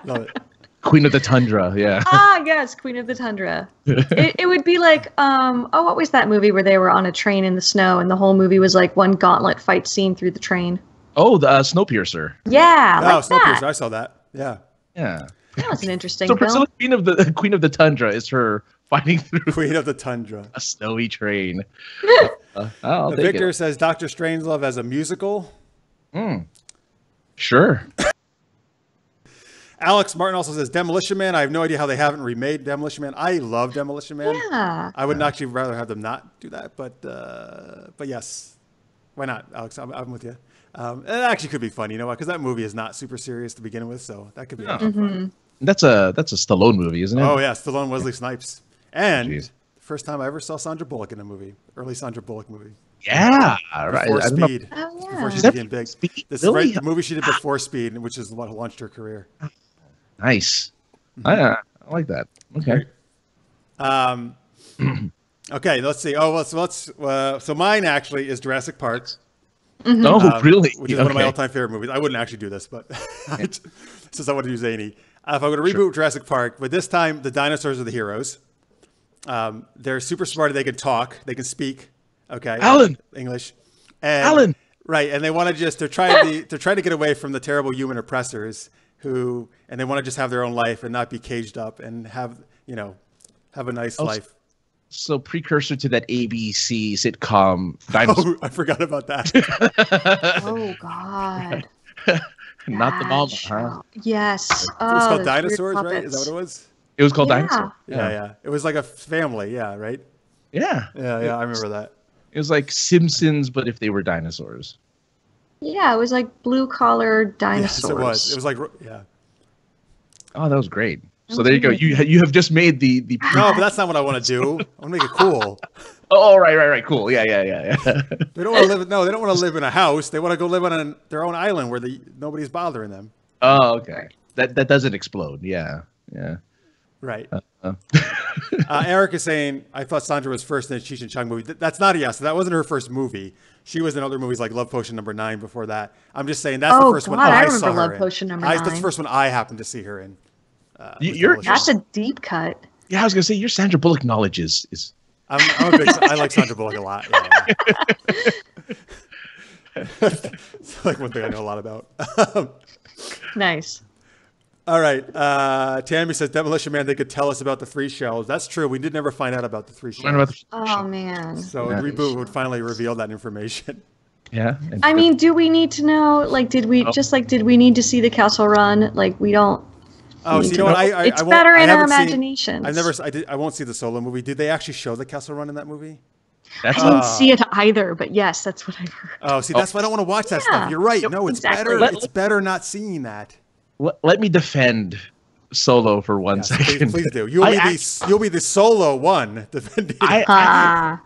Love it. Queen of the Tundra, yeah. Yes, Queen of the Tundra. it would be like, what was that movie where they were on a train in the snow and the whole movie was like one gauntlet fight scene through the train? Oh, the Snowpiercer. Yeah, Snowpiercer. I saw that. Yeah. Yeah. That was an interesting So film. Priscilla, Queen of the Tundra is her fighting through Queen of the Tundra. a snowy train. I'll take Victor it. says Dr. Strangelove as a musical. Sure. Alex Martin also says Demolition Man. I have no idea how they haven't remade Demolition Man. I love Demolition Man. Yeah. I would actually rather have them not do that, but yes, why not, Alex? I'm with you. It actually could be fun, you know what? Because that movie is not super serious to begin with, so that could be fun. That's a Stallone movie, isn't it? Oh yeah, Stallone, Wesley Snipes, and Jeez. the first time I ever saw Sandra Bullock in a movie, early Sandra Bullock movie. Yeah, right. Before I don't know. Speed. Oh, yeah. Before she Is that became big. Speed? This Really? is the movie she did before Speed, which is what launched her career. Nice. I like that. Okay. Okay, let's see. So mine actually is Jurassic Park. Oh, really? Which is one of my all-time favorite movies. I wouldn't actually do this, but since I want to do Zany. If I'm going to reboot Jurassic Park, but this time the dinosaurs are the heroes. They're super smart. They can talk. They can speak. Okay. Alan. English. And, Alan. Right, and they want to they're trying to get away from the terrible human oppressors and they want to just have their own life and not be caged up and have a nice life. So precursor to that ABC sitcom, Dinosaur. Oh, I forgot about that. Oh God. Not the mama, huh? Yes. It was called Dinosaurs, right? Is that what it was? It was called Yeah. Dinosaur. Yeah. It was like a family, yeah, right? Yeah. Yeah, I remember that. It was like Simpsons, but if they were dinosaurs. Yeah, it was like blue collar Yes, dinosaurs. it was. It was like, yeah. Oh, that was great. So there you go. You have just made the No, but that's not what I want to do. I want to make it cool. Oh, right. Cool. Yeah. They don't want to live. No, they don't want to live in a house. They want to go live on their own island where nobody's bothering them. Oh, okay. That doesn't explode. Yeah. Right. Eric is saying, I thought Sandra was first in the Cheech and Chong movie. That's not a yes. That wasn't her first movie. She was in other movies like Love Potion #9 before that. I'm just saying that's the first one I saw her Love Potion in. #9. That's the first one I happened to see her in. That's a deep cut. Yeah, I was gonna say your Sandra Bullock knowledge is. I like Sandra Bullock a lot. Yeah. It's like one thing I know a lot about. Nice. All right. Tammy says Demolition Man, they could tell us about the 3 shells. That's true. We did never find out about the 3 shells. Oh man. So Reboot would finally reveal that information. Yeah. I mean, do we need to know? Like, did we need to see the castle run? Like, we don't. Oh, so you know what? It's better in our imagination. I won't see the Solo movie. Did they actually show the Castle Run in that movie? I didn't see it either, but yes, that's what I've heard. Oh, see, that's why I don't want to watch that stuff. You're right. No, it's exactly. better. It's better not seeing that. Let me defend Solo for one second. Please do. You'll be the Solo one defending. No.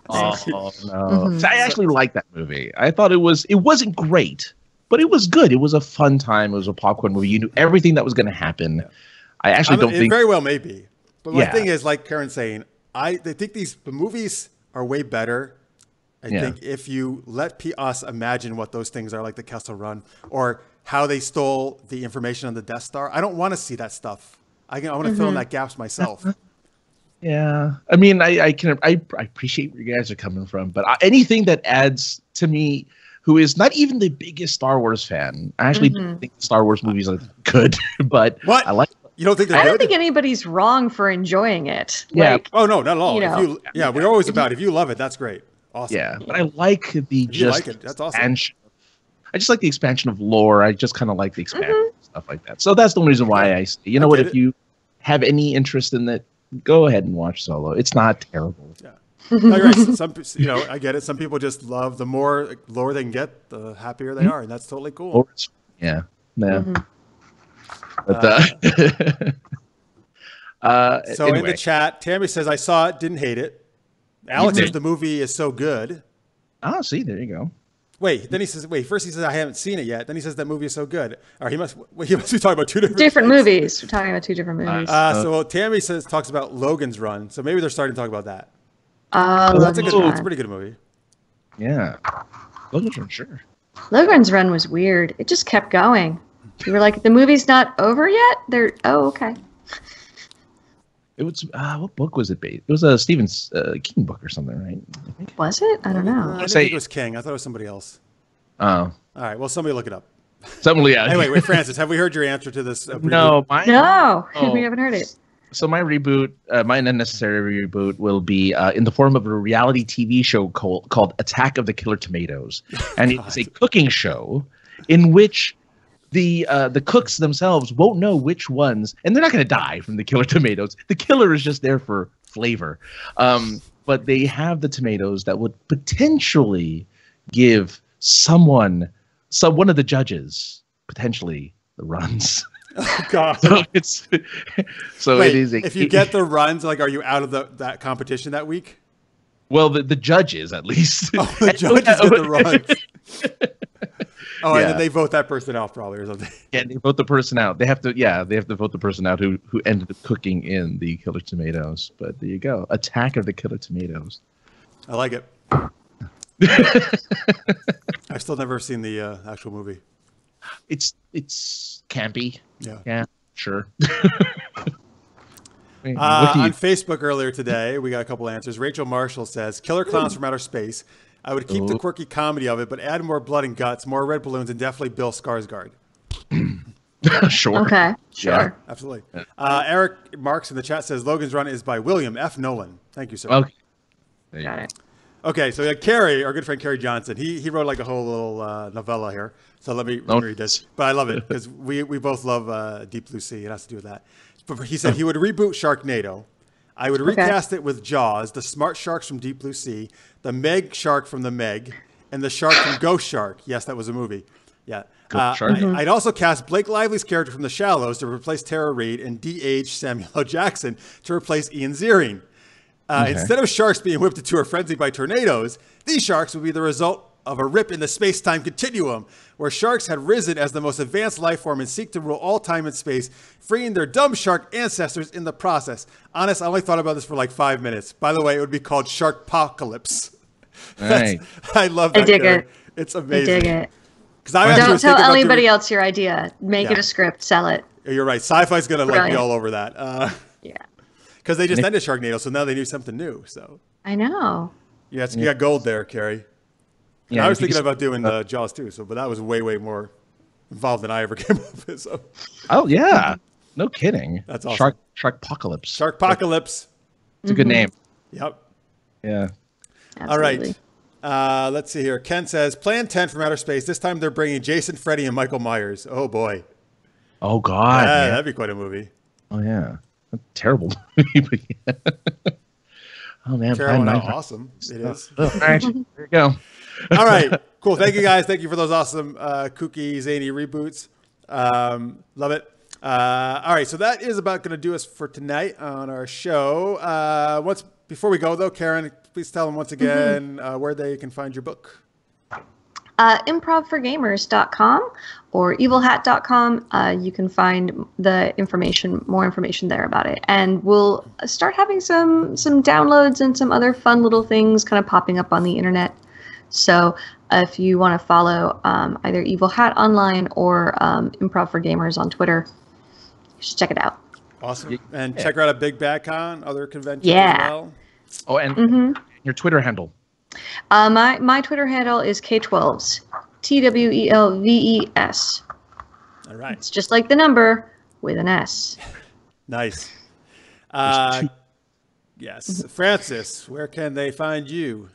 Mm-hmm. So I actually liked that movie. I thought it wasn't great, but it was good. It was a fun time. It was a popcorn movie. You knew everything that was going to happen. Yeah. I actually don't think it very well may be. But my thing is, like Karen's saying, I think the movies are way better. I think if you let us imagine what those things are, like the Kessel Run, or how they stole the information on the Death Star. I don't want to see that stuff. I want to fill in that gaps myself. Yeah, I mean, I appreciate where you guys are coming from, but anything that adds to me who is not even the biggest Star Wars fan. I actually don't think the Star Wars movies are good, but what? I like. You don't think they're good? I don't think anybody's wrong for enjoying it. Yeah. Like, Oh no, not at all. You know, We're always about if you love it, that's great. Awesome. Yeah, but I like the That's awesome. I just like the expansion of lore. I just kind of like the expansion stuff like that. So that's the only reason why I say, you know what, if you have any interest in that, go ahead and watch Solo. It's not terrible. Yeah. No, you're right. Some, I get it. Some people just love the more lore they can get, the happier they are, and that's totally cool. Yeah. But so anyway. In the chat, Tammy says, "I saw it, didn't hate it." Alex says the movie is so good. Oh, see, there you go. Wait, then he says, first he says, I haven't seen it yet. Then he says that movie is so good. Or he must be talking about two different movies. We're talking about two different movies. So Tammy talks about Logan's Run. So maybe they're starting to talk about that. That's it's a pretty good movie. Yeah. Logan's Run, sure. Logan's Run was weird. It just kept going. You were like, the movie's not over yet? Okay. It was what book was it based? It was a Stephen King book or something, right? I think. Was it? I don't know. I didn't think it was King. I thought it was somebody else. Oh. All right. Well, somebody look it up. Anyway, wait, Francis, have we heard your answer to this? No, we haven't heard it. So my reboot, my unnecessary reboot, will be in the form of a reality TV show called Attack of the Killer Tomatoes, and it's a cooking show in which the cooks themselves won't know which ones, and they're not going to die from the killer tomatoes. The killer is just there for flavor. But they have the tomatoes that would potentially give one of the judges potentially the runs. Oh God! So Wait, it is. If you get the runs, like, are you out of that competition that week? Well, the judges at least. Oh, the judges get the runs. Oh, and then they vote that person out probably or something. Yeah, they vote the person out. They have to vote the person out who ended up cooking in the killer tomatoes. But there you go. Attack of the Killer Tomatoes. I like it. I've still never seen the actual movie. It's campy. Yeah, sure. On Facebook earlier today, we got a couple answers. Rachel Marshall says, "Killer Clowns from Outer Space. I would keep the quirky comedy of it, but add more blood and guts, more red balloons, and definitely Bill Skarsgård." Sure. Okay. Sure. Yeah, absolutely. Eric Marks in the chat says, "Logan's Run is by William F. Nolan." Thank you, sir. Okay. Got it. Okay, so Carrie, our good friend Carrie Johnson, he wrote like a whole little novella here. So let me read this. But I love it because we both love Deep Blue Sea. It has to do with that. But he said he would reboot Sharknado. I would recast it with Jaws, the smart sharks from Deep Blue Sea, the Meg shark from the Meg, and the shark from Ghost Shark. Yes, that was a movie. Yeah. I'd also cast Blake Lively's character from The Shallows to replace Tara Reid and de-age Samuel L. Jackson to replace Ian Ziering. Instead of sharks being whipped into a frenzy by tornadoes, these sharks would be the result of a rip in the space-time continuum, where sharks had risen as the most advanced life form and seek to rule all time and space, freeing their dumb shark ancestors in the process. Honest, I only thought about this for like 5 minutes. By the way, it would be called Sharkpocalypse. Right. I love that. I dig it. It's amazing. I dig it. Don't tell anybody else your idea. Make it a script. Sell it. You're right. Sci-fi's going to be all over that. Yeah. Because they just ended Sharknado, so now they knew something new. So I know. Yeah, you got gold there, Carrie. Yeah, I was thinking about doing Jaws too, but that was way more involved than I ever came up with. So. Oh yeah, no kidding. That's awesome. Sharkpocalypse. Sharkpocalypse. It's a good name. Yep. Yeah. Absolutely. All right. Let's see here. Ken says, Plan 10 from Outer Space. This time they're bringing Jason, Freddy, and Michael Myers. Oh boy. Oh God. Yeah, that'd be quite a movie. Oh yeah. A terrible movie. But yeah. Oh man. Carolina, awesome. It is. All right. There you go. All right, cool. Thank you guys. Thank you for those awesome kooky, zany reboots. Love it. All right, so that is about going to do us for tonight on our show. Before we go, though, Karen, please tell them once again where they can find your book. Improvforgamers.com or evilhat.com. You can find more information there about it. And we'll start having some downloads and some other fun little things kind of popping up on the internet. So if you want to follow either Evil Hat online or Improv for Gamers on Twitter, you should check it out. Awesome. And check her out at Big Bad Con, other conventions as well. Oh, and your Twitter handle. My Twitter handle is K12s. TWELVES. All right. It's just like the number with an S. Nice. Yes. Francis, where can they find you?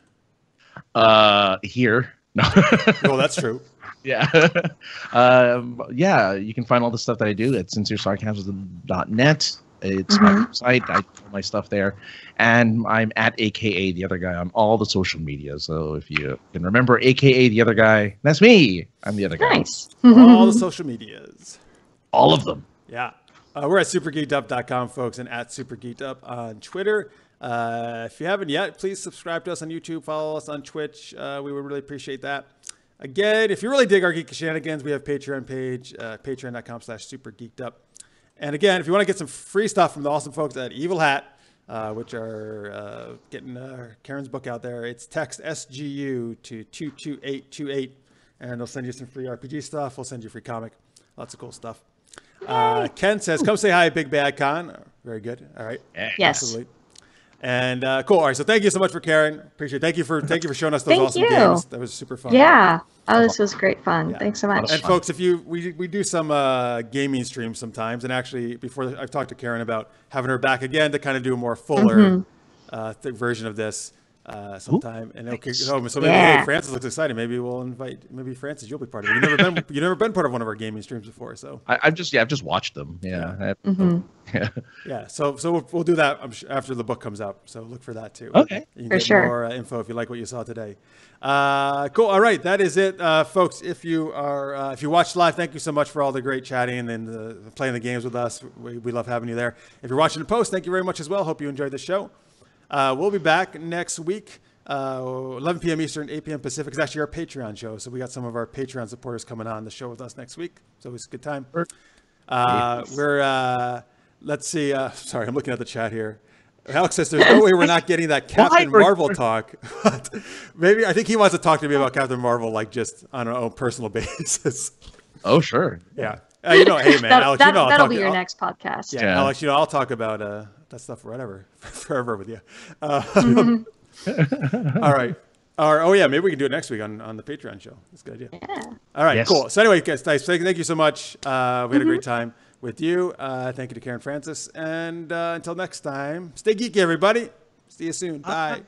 Here. No. Well, that's true. Yeah. Yeah, you can find all the stuff that I do at sinceresarcasm.net. It's my website. I do all my stuff there. And I'm at AKA the other guy on all the social media. So if you can remember AKA the other guy, that's me. I'm the other guy. Nice. All the social medias. All of them. Yeah. We're at supergeekedup.com, folks, and at supergeekedup on Twitter. If you haven't yet, please subscribe to us on YouTube. Follow us on Twitch. We would really appreciate that. Again, if you really dig our geeky shenanigans, we have a Patreon page, patreon.com/supergeekedup. And again, if you want to get some free stuff from the awesome folks at Evil Hat, which are getting Karen's book out there, it's text SGU to 22828, and they'll send you some free RPG stuff. We'll send you a free comic. Lots of cool stuff. Ken says, come say hi, Big Bad Con. Very good. All right. Yes. Absolutely. And cool. All right. So thank you so much for Karen. Appreciate it. Thank you for showing us those Thank awesome you. games. That was super fun. Yeah. Oh, this was great fun. Yeah. Thanks so much. And folks, if we do some gaming streams sometimes, and actually before I've talked to Karen about having her back again to kind of do a more fuller version of this sometime. And okay, so maybe hey, Francis looks excited. Maybe we'll invite Francis. You'll be part of it. You've never been part of one of our gaming streams before, so I've just watched them. Yeah. Yeah. So we'll do that after the book comes out. So look for that too. Okay. You can get more info if you like what you saw today. Cool. All right. That is it, folks. If you watched live, thank you so much for all the great chatting and playing the games with us. We love having you there. If you're watching the post, thank you very much as well. Hope you enjoyed the show. We'll be back next week, 11 p.m. Eastern, 8 p.m. Pacific. It's actually our Patreon show. So we got some of our Patreon supporters coming on the show with us next week. So it's a good time. Let's see. Sorry, I'm looking at the chat here. Alex says, there's no way we're not getting that Captain Marvel talk. Maybe, I think he wants to talk to me about Captain Marvel, like just on our own personal basis. Oh, sure. Yeah. Hey, man, Alex, that'll be your next podcast. Yeah, Alex, I'll talk about that stuff forever with you. All right. Oh, yeah, maybe we can do it next week on the Patreon show. That's a good idea. Yeah. All right, cool. So anyway, guys, thank you so much. We had a great time with you. Thank you to Karen Francis. And until next time, stay geeky, everybody. See you soon. Bye.